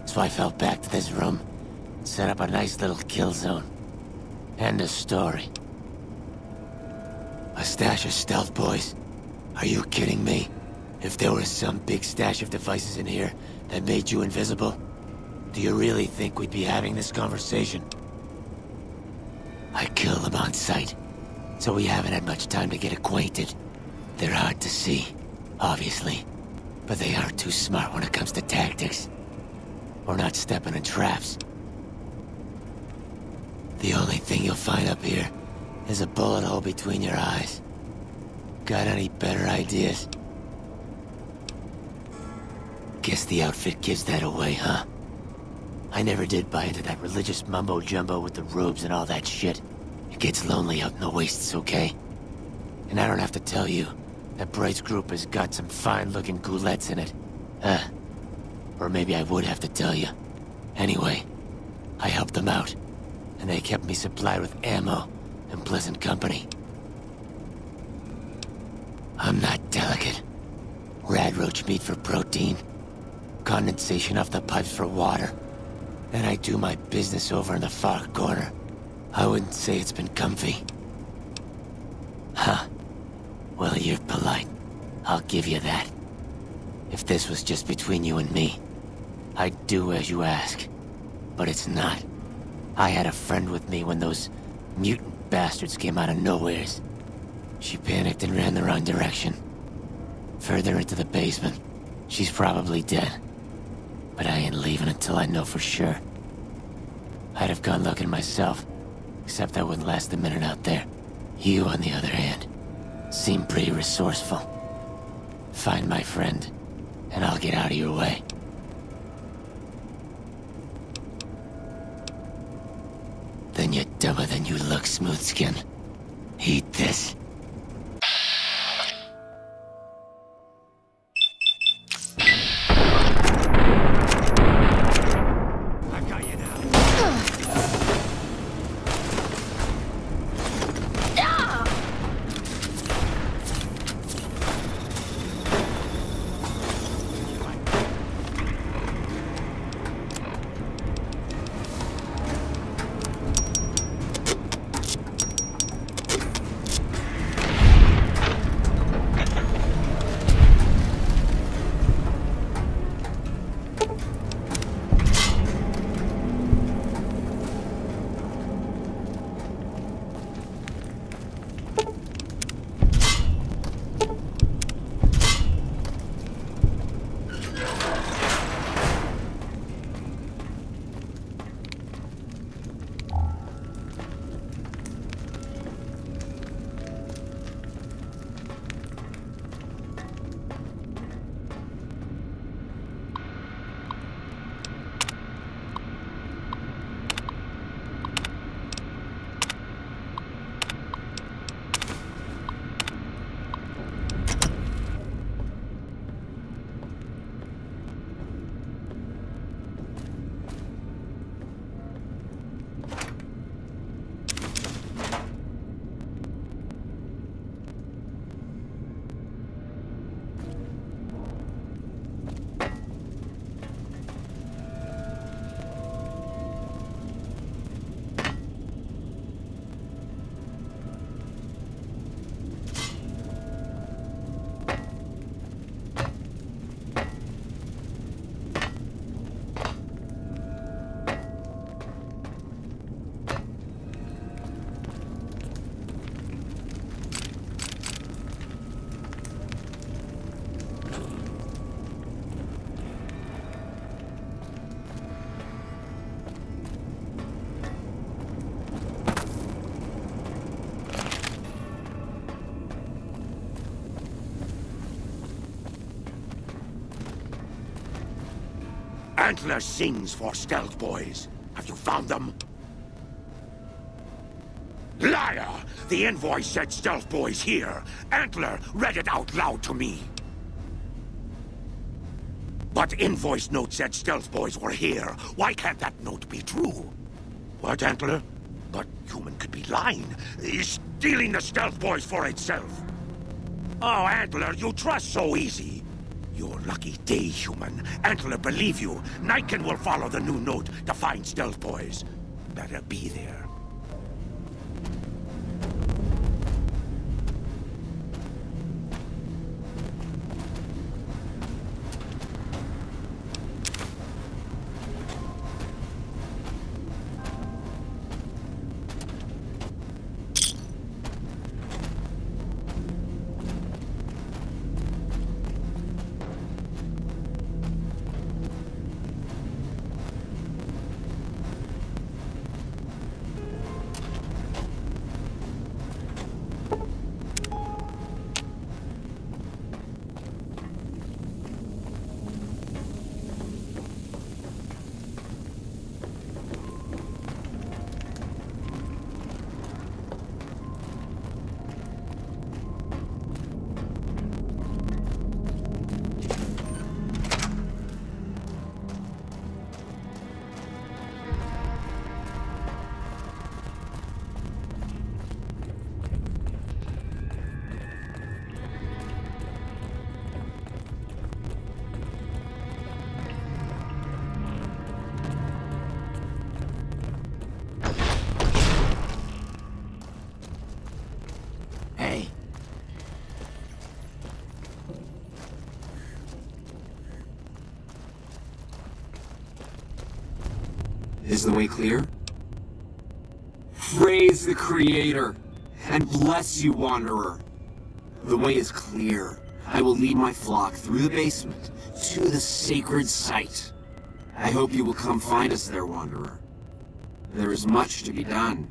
So I fell back to this room and set up a nice little kill zone. End of story. A stash of stealth boys? Are you kidding me? If there was some big stash of devices in here that made you invisible, do you really think we'd be having this conversation? I killed them on sight, so we haven't had much time to get acquainted. They're hard to see. Obviously, but they aren't too smart when it comes to tactics. Or not stepping in traps. The only thing you'll find up here is a bullet hole between your eyes. Got any better ideas? Guess the outfit gives that away, huh? I never did buy into that religious mumbo-jumbo with the robes and all that shit. It gets lonely out in the wastes, okay? And I don't have to tell you, that Bright's group has got some fine-looking goulettes in it. Or maybe I would have to tell you. Anyway, I helped them out, and they kept me supplied with ammo and pleasant company. I'm not delicate. Radroach meat for protein, condensation off the pipes for water, and I do my business over in the far corner. I wouldn't say it's been comfy. Huh. Well, you're polite. I'll give you that. If this was just between you and me, I'd do as you ask. But it's not. I had a friend with me when those mutant bastards came out of nowheres. She panicked and ran the wrong direction. Further into the basement. She's probably dead. But I ain't leaving until I know for sure. I'd have gone looking myself, except I wouldn't last a minute out there. You, on the other hand, seem pretty resourceful. Find my friend, and I'll get out of your way. Then you're dumber than you look, Smoothskin. Eat this. Antler sings for stealth boys. Have you found them? Liar! The invoice said stealth boys here. Antler read it out loud to me. But invoice note said stealth boys were here. Why can't that note be true? What, Antler? But human could be lying. Stealing the stealth boys for itself. Oh, Antler, you trust so easy. Your lucky day, human. Antler, believe you. Niken will follow the new note to find stealth boys. Better be there. Is the way clear? Praise the Creator, and bless you, Wanderer. The way is clear. I will lead my flock through the basement to the sacred site. I hope you will come find us there, Wanderer. There is much to be done.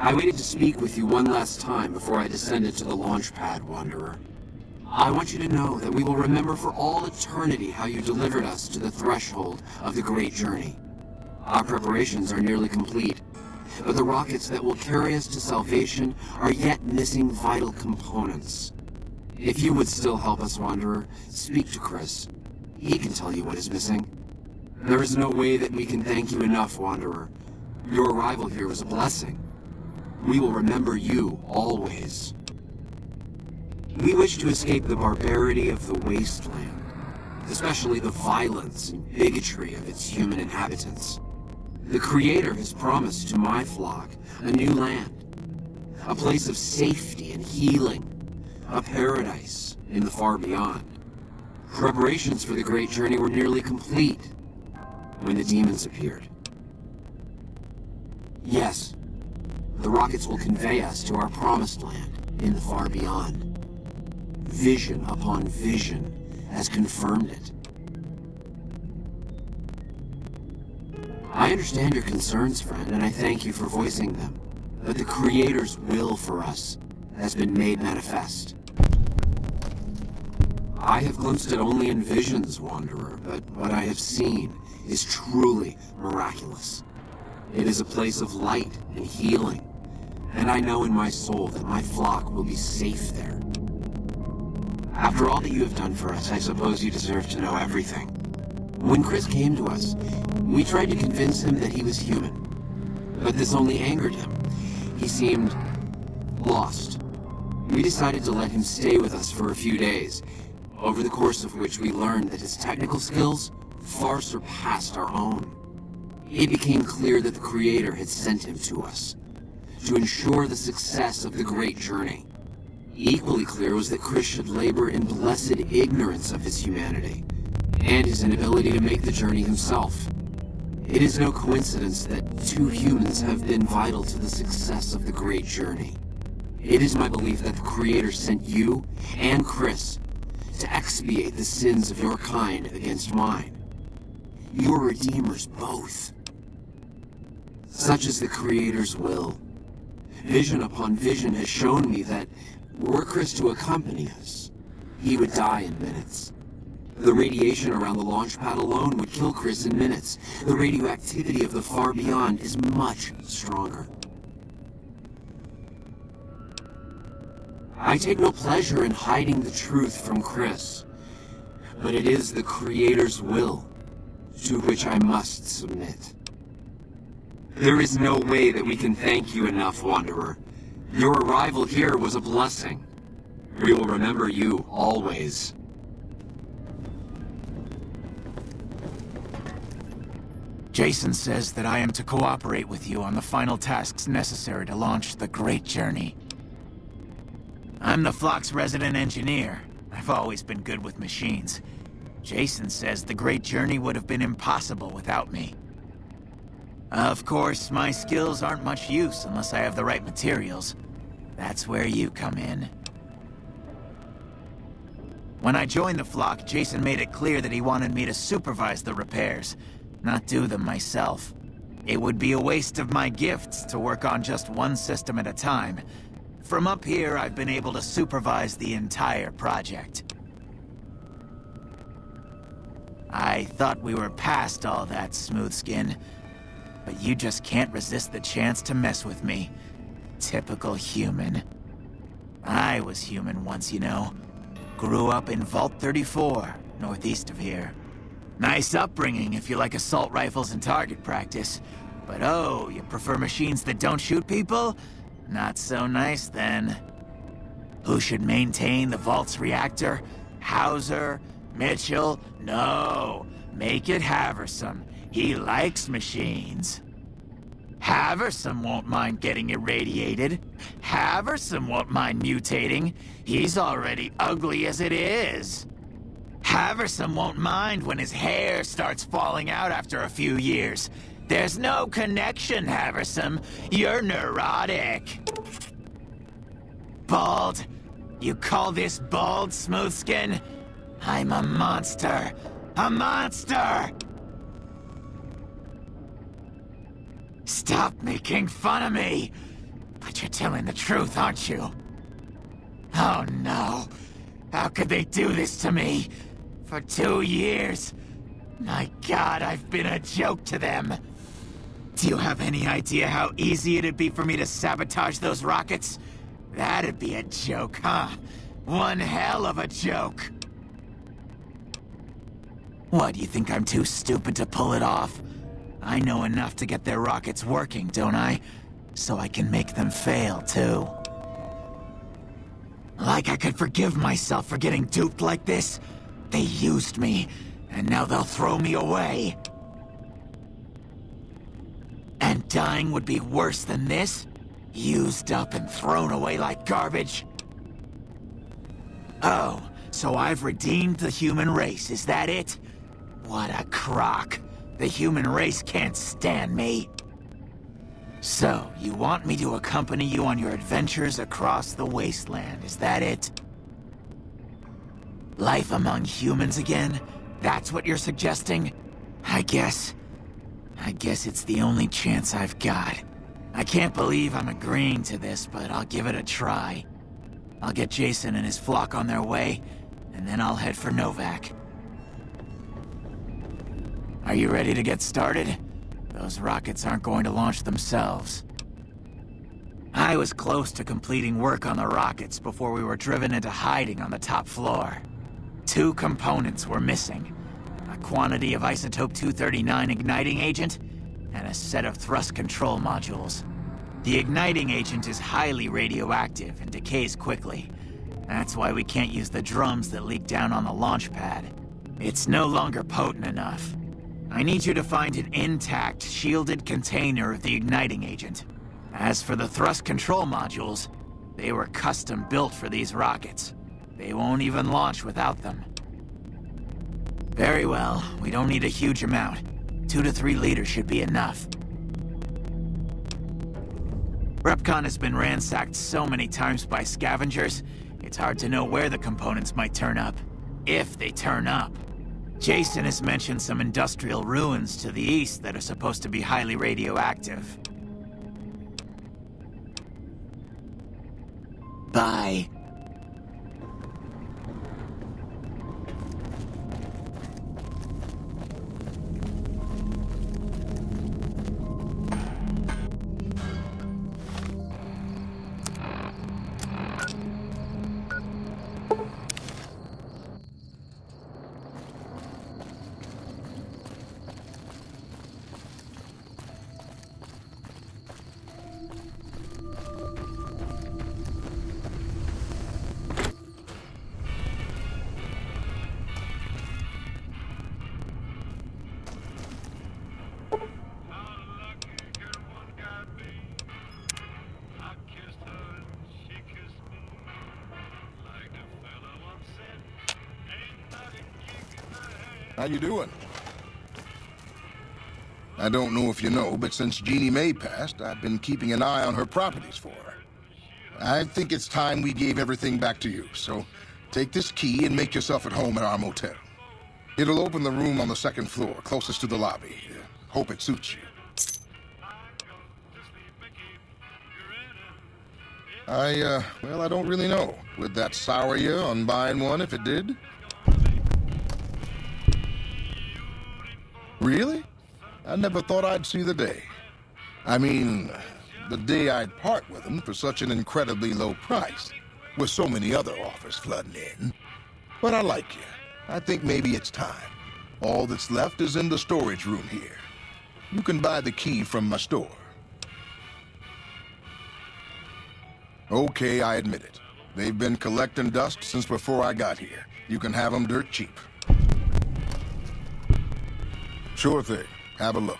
I waited to speak with you one last time before I descended to the launch pad, Wanderer. I want you to know that we will remember for all eternity how you delivered us to the threshold of the great journey. Our preparations are nearly complete, but the rockets that will carry us to salvation are yet missing vital components. If you would still help us, Wanderer, speak to Chris. He can tell you what is missing. There is no way that we can thank you enough, Wanderer. Your arrival here was a blessing. We will remember you always. We wish to escape the barbarity of the wasteland, especially the violence and bigotry of its human inhabitants. The Creator has promised to my flock a new land, a place of safety and healing, a paradise in the far beyond. Preparations for the great journey were nearly complete when the demons appeared. Yes, the rockets will convey us to our promised land in the far beyond. Vision upon vision has confirmed it. I understand your concerns, friend, and I thank you for voicing them. But the Creator's will for us has been made manifest. I have glimpsed it only in visions, Wanderer, but what I have seen is truly miraculous. It is a place of light and healing, and I know in my soul that my flock will be safe there. After all that you have done for us, I suppose you deserve to know everything. When Chris came to us, we tried to convince him that he was human, but this only angered him. He seemed lost. We decided to let him stay with us for a few days, over the course of which we learned that his technical skills far surpassed our own. It became clear that the Creator had sent him to us, to ensure the success of the great journey. Equally clear was that Chris should labor in blessed ignorance of his humanity, and his inability to make the journey himself. It is no coincidence that two humans have been vital to the success of the great journey. It is my belief that the Creator sent you and Chris to expiate the sins of your kind against mine. You are redeemers both. Such is the Creator's will. Vision upon vision has shown me that were Chris to accompany us, he would die in minutes. The radiation around the launch pad alone would kill Chris in minutes. The radioactivity of the far beyond is much stronger. I take no pleasure in hiding the truth from Chris, but it is the Creator's will to which I must submit. There is no way that we can thank you enough, Wanderer. Your arrival here was a blessing. We will remember you always. Jason says that I am to cooperate with you on the final tasks necessary to launch the Great Journey. I'm the flock's resident engineer. I've always been good with machines. Jason says the Great Journey would have been impossible without me. Of course, my skills aren't much use unless I have the right materials. That's where you come in. When I joined the flock, Jason made it clear that he wanted me to supervise the repairs, not do them myself. It would be a waste of my gifts to work on just one system at a time. From up here, I've been able to supervise the entire project. I thought we were past all that, Smooth Skin. But you just can't resist the chance to mess with me. Typical human. I was human once, you know. Grew up in Vault 34, northeast of here. Nice upbringing if you like assault rifles and target practice. But oh, you prefer machines that don't shoot people? Not so nice then. Who should maintain the Vault's reactor? Hauser? Mitchell? No. Make it Haversam. He likes machines. Haversam won't mind getting irradiated. Haversam won't mind mutating. He's already ugly as it is. Haversam won't mind when his hair starts falling out after a few years. There's no connection, Haversam. You're neurotic. Bald? You call this bald, Smoothskin? I'm a monster. A monster! Stop making fun of me! But you're telling the truth, aren't you? Oh no. How could they do this to me? For 2 years? My God, I've been a joke to them. Do you have any idea how easy it'd be for me to sabotage those rockets? That'd be a joke, huh? One hell of a joke. What, you think I'm too stupid to pull it off? I know enough to get their rockets working, don't I? So I can make them fail, too. Like I could forgive myself for getting duped like this? They used me, and now they'll throw me away. And dying would be worse than this? Used up and thrown away like garbage? Oh, so I've redeemed the human race, is that it? What a crock. The human race can't stand me. So, you want me to accompany you on your adventures across the wasteland, is that it? Life among humans again? That's what you're suggesting? I guess it's the only chance I've got. I can't believe I'm agreeing to this, but I'll give it a try. I'll get Jason and his flock on their way, and then I'll head for Novak. Are you ready to get started? Those rockets aren't going to launch themselves. I was close to completing work on the rockets before we were driven into hiding on the top floor. 2 components were missing. A quantity of isotope 239 igniting agent, and a set of thrust control modules. The igniting agent is highly radioactive and decays quickly. That's why we can't use the drums that leak down on the launch pad. It's no longer potent enough. I need you to find an intact, shielded container of the igniting agent. As for the thrust control modules, they were custom built for these rockets. They won't even launch without them. Very well, we don't need a huge amount. 2 to 3 liters should be enough. Repcon has been ransacked so many times by scavengers, it's hard to know where the components might turn up. If they turn up. Jason has mentioned some industrial ruins to the east that are supposed to be highly radioactive. Bye. How you doing? I don't know if you know, but since Jeannie Mae passed, I've been keeping an eye on her properties for her. I think it's time we gave everything back to you, so take this key and make yourself at home at our motel. It'll open the room on the 2nd floor, closest to the lobby. Hope it suits you. Well, I don't really know. Would that sour you on buying one if it did? Really? I never thought I'd see the day. I mean, the day I'd part with them for such an incredibly low price, with so many other offers flooding in. But I like you. I think maybe it's time. All that's left is in the storage room here. You can buy the key from my store. Okay, I admit it. They've been collecting dust since before I got here. You can have them dirt cheap. Sure thing. Have a look.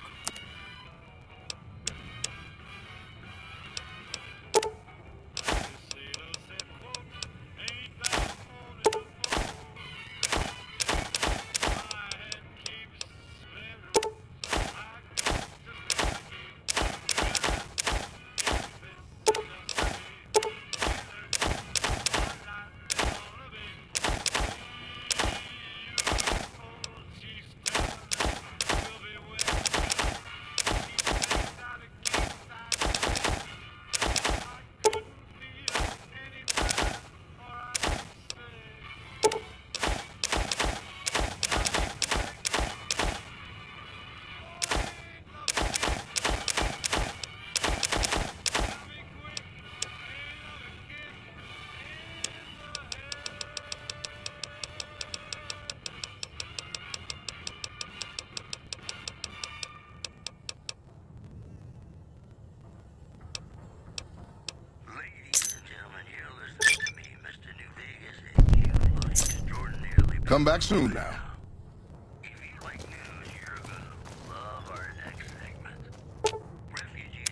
Come back soon now.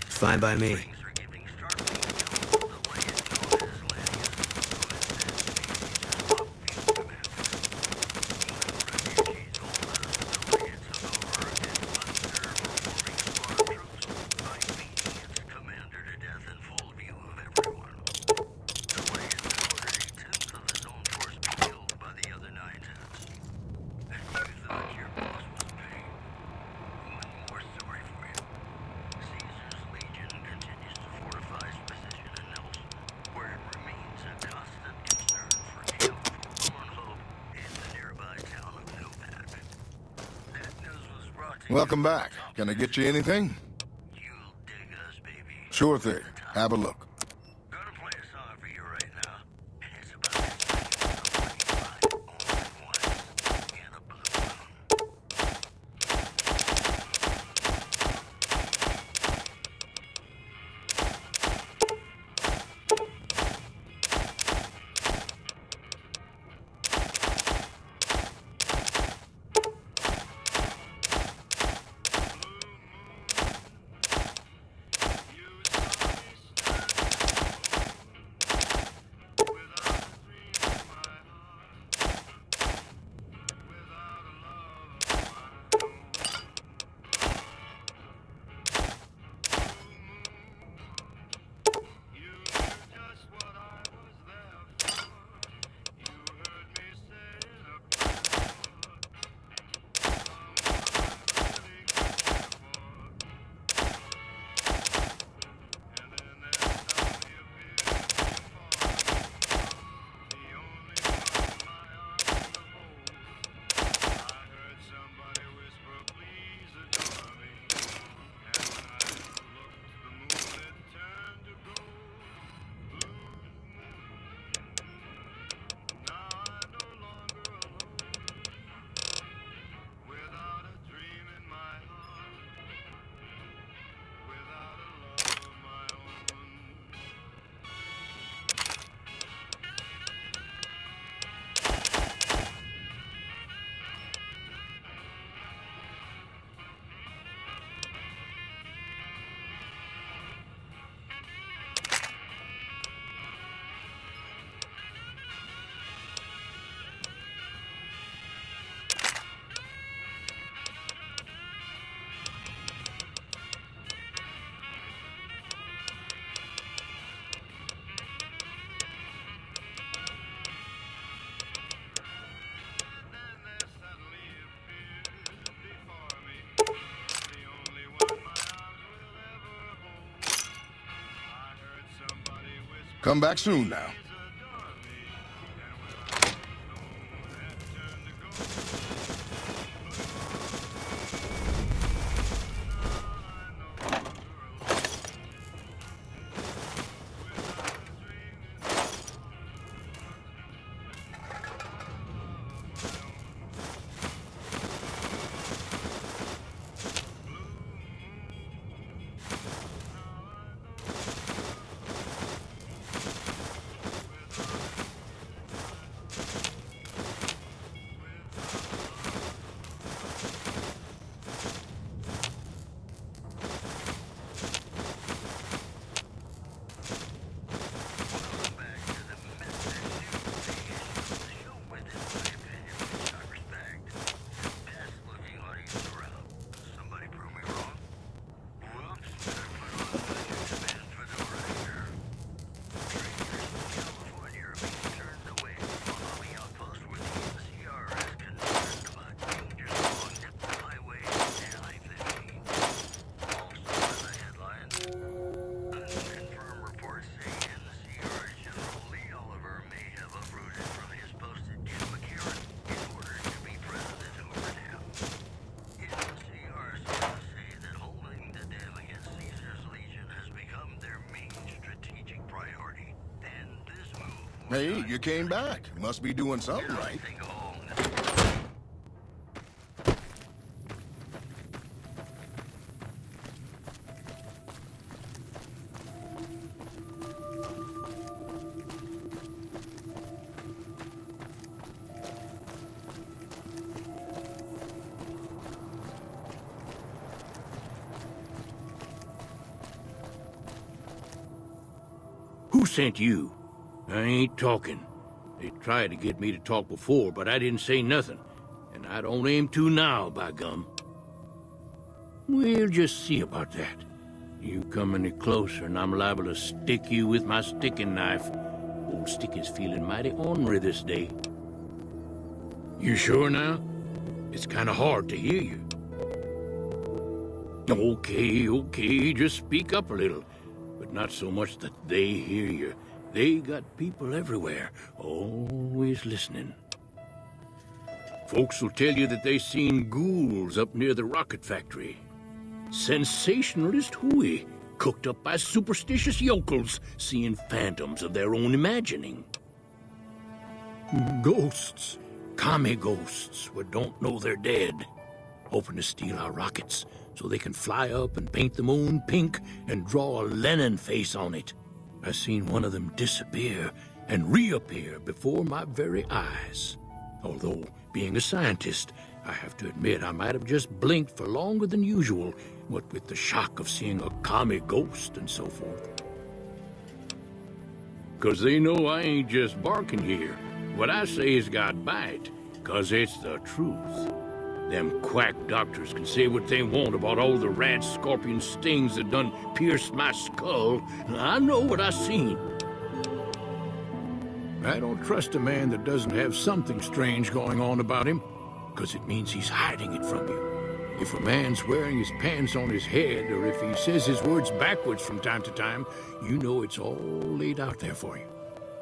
Fine by me. Welcome back. Can I get you anything? Sure thing. Have a look. Come back soon now. Hey, you came back. You must be doing something right. sent you? I ain't talking. They tried to get me to talk before, but I didn't say nothing. And I don't aim to now, by gum. We'll just see about that. You come any closer and I'm liable to stick you with my sticking knife. Old stick is feeling mighty ornery this day. You sure now? It's kind of hard to hear you. Okay, just speak up a little. But not so much that they hear you. They got people everywhere, always listening. Folks will tell you that they seen ghouls up near the rocket factory. Sensationalist hooey, cooked up by superstitious yokels, seeing phantoms of their own imagining. Ghosts, commie ghosts, who don't know they're dead, hoping to steal our rockets so they can fly up and paint the moon pink and draw a Lenin face on it. I seen one of them disappear and reappear before my very eyes. Although, being a scientist, I have to admit I might have just blinked for longer than usual, what with the shock of seeing a commie ghost and so forth. 'Cause they know I ain't just barking here. What I say has got bite, 'cause it's the truth. Them quack doctors can say what they want about all the rat scorpion stings that done pierced my skull. I know what I seen. I don't trust a man that doesn't have something strange going on about him, 'cause it means he's hiding it from you. If a man's wearing his pants on his head, or if he says his words backwards from time to time, you know it's all laid out there for you.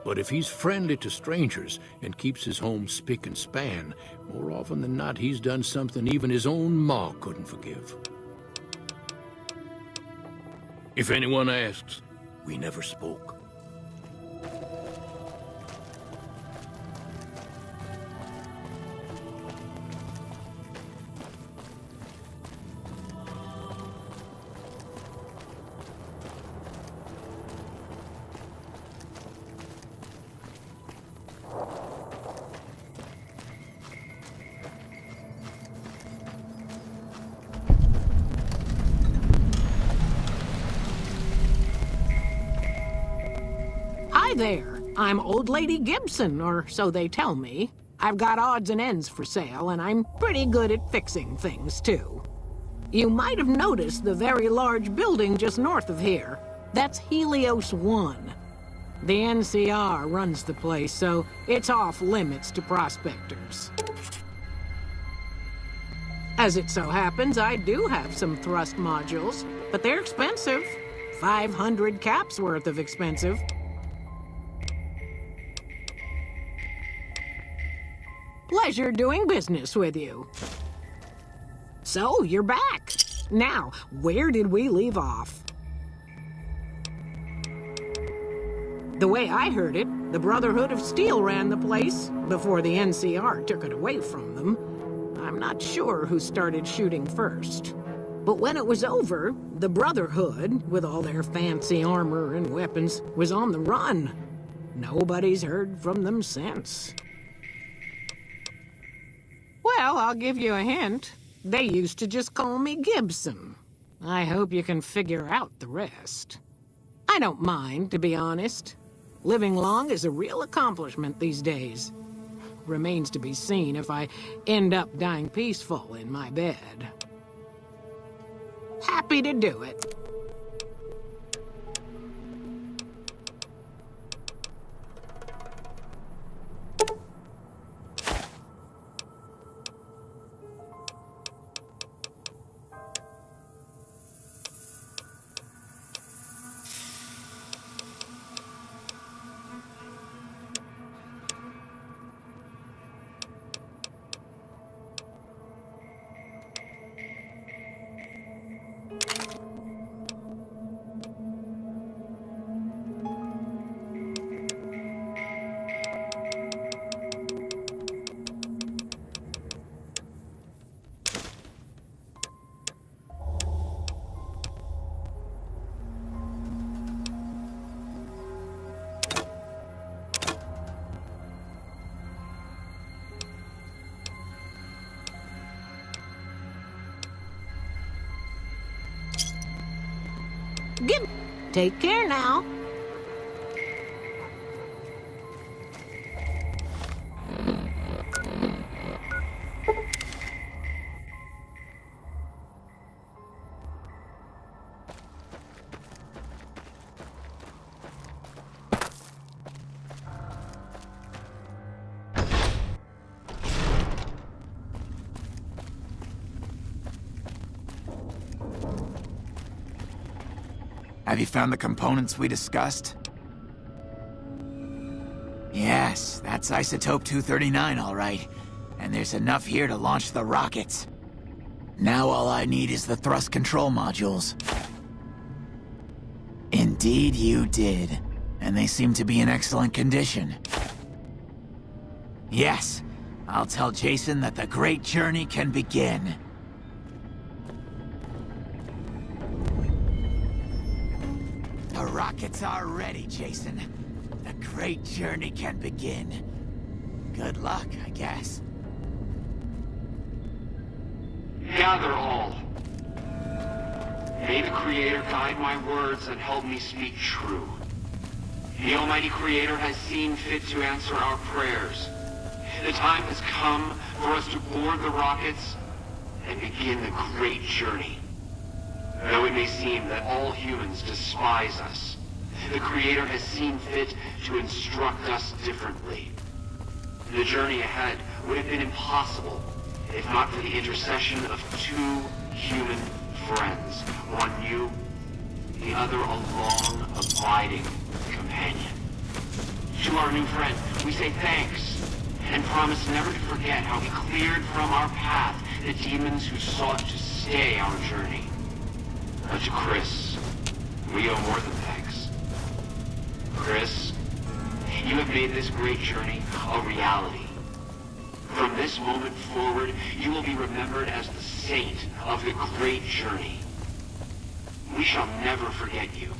But if he's friendly to strangers and keeps his home spick and span, more often than not he's done something even his own ma couldn't forgive. If anyone asks, we never spoke. Hi there. I'm Old Lady Gibson, or so they tell me. I've got odds and ends for sale, and I'm pretty good at fixing things, too. You might have noticed the very large building just north of here. That's Helios 1. The NCR runs the place, so it's off limits to prospectors. As it so happens, I do have some thrust modules, but they're expensive. 500 caps worth of expensive. Pleasure doing business with you. So, you're back. Now, where did we leave off? The way I heard it, the Brotherhood of Steel ran the place before the NCR took it away from them. I'm not sure who started shooting first. But when it was over, the Brotherhood, with all their fancy armor and weapons, was on the run. Nobody's heard from them since. Well, I'll give you a hint. They used to just call me Gibson. I hope you can figure out the rest. I don't mind, to be honest. Living long is a real accomplishment these days. Remains to be seen if I end up dying peaceful in my bed. Happy to do it. Take care now. Have you found the components we discussed? Yes, that's isotope 239, all right. And there's enough here to launch the rockets. Now all I need is the thrust control modules. Indeed you did. And they seem to be in excellent condition. Yes, I'll tell Jason that the great journey can begin. The rockets are ready, Jason. The great journey can begin. Good luck, I guess. Gather all. May the Creator guide my words and help me speak true. The Almighty Creator has seen fit to answer our prayers. The time has come for us to board the rockets and begin the great journey. Though it may seem that all humans despise us, the Creator has seen fit to instruct us differently. The journey ahead would have been impossible if not for the intercession of two human friends. One new, the other a long, abiding companion. To our new friend, we say thanks, and promise never to forget how he cleared from our path the demons who sought to stay our journey. But to Chris, we owe more than thanks. Chris, you have made this great journey a reality. From this moment forward, you will be remembered as the saint of the great journey. We shall never forget you.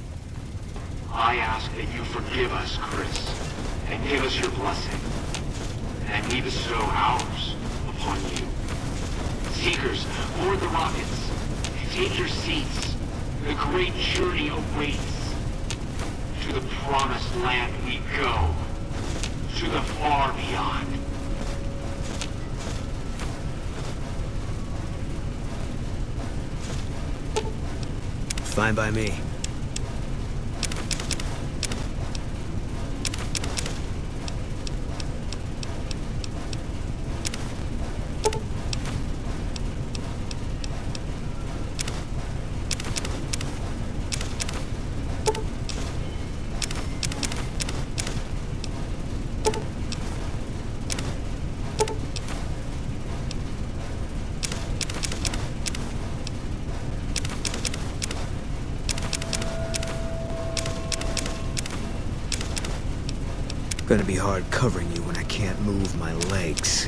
I ask that you forgive us, Chris, and give us your blessing, and we bestow ours upon you. Seekers, board the rockets. Take your seats. The great journey awaits. To the promised land we go. To the far beyond. Fine by me. Gonna be hard covering you when I can't move my legs.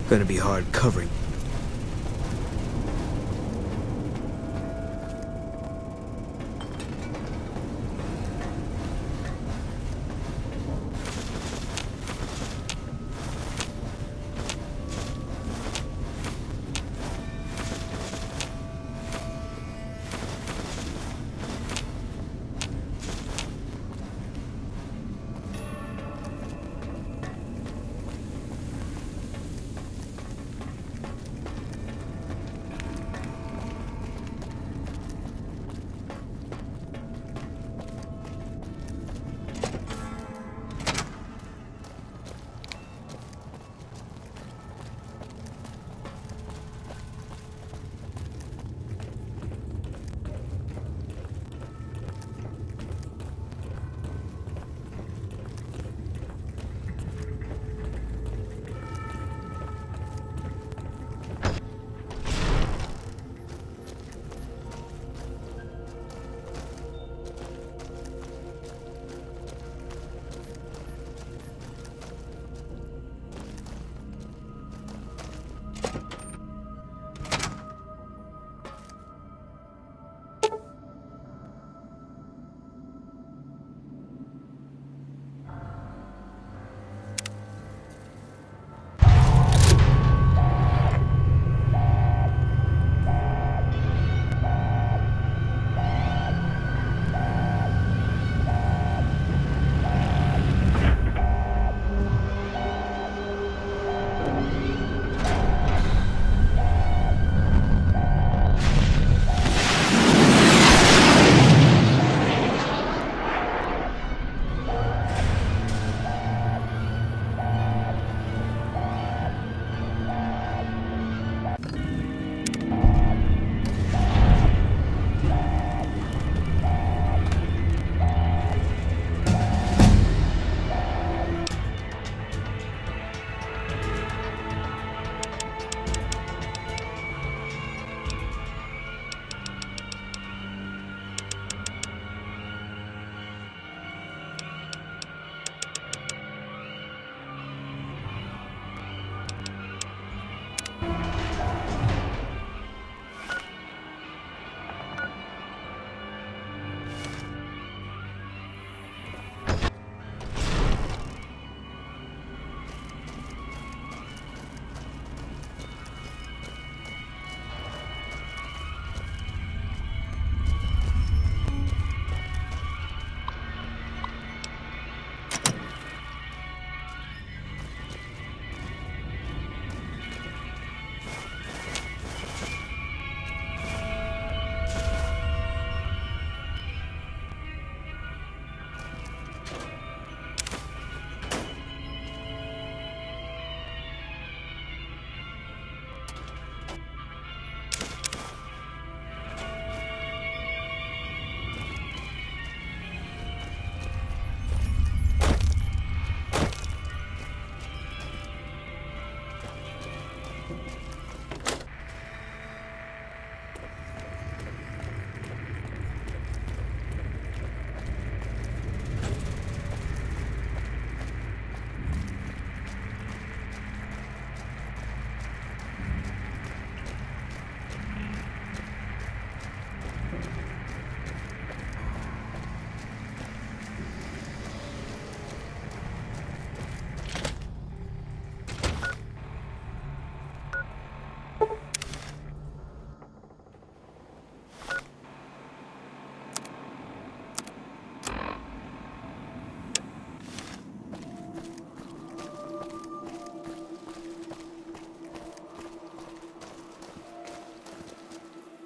Gonna be hard covering.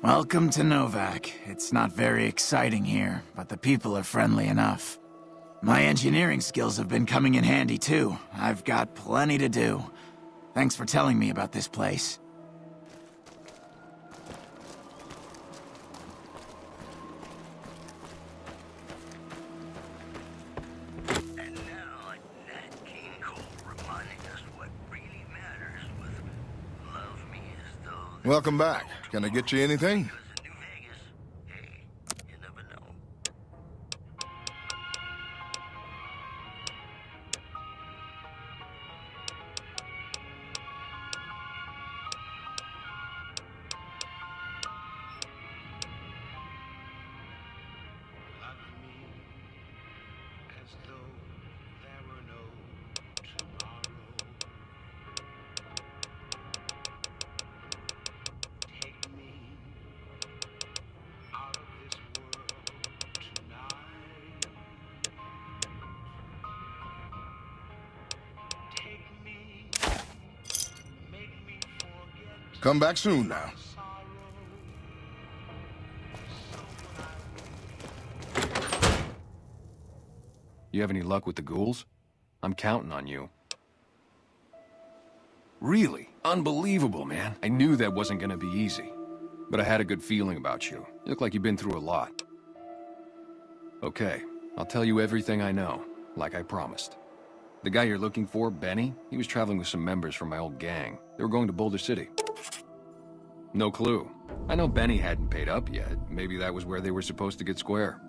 Welcome to Novak. It's not very exciting here, but the people are friendly enough. My engineering skills have been coming in handy too. I've got plenty to do. Thanks for telling me about this place. Welcome back. Can I get you anything? Come back soon now. You have any luck with the ghouls? I'm counting on you. Really? Unbelievable, man. I knew that wasn't gonna be easy. But I had a good feeling about you. You look like you've been through a lot. Okay, I'll tell you everything I know, like I promised. The guy you're looking for, Benny, he was traveling with some members from my old gang. They were going to Boulder City. No clue. I know Benny hadn't paid up yet. Maybe that was where they were supposed to get square.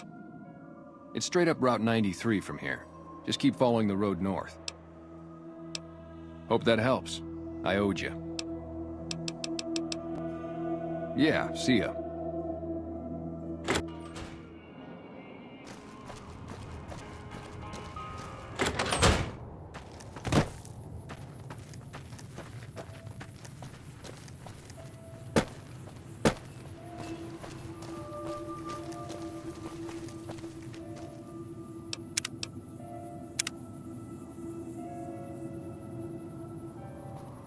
It's straight up Route 93 from here. Just keep following the road north. Hope that helps. I owed you. Yeah, see ya.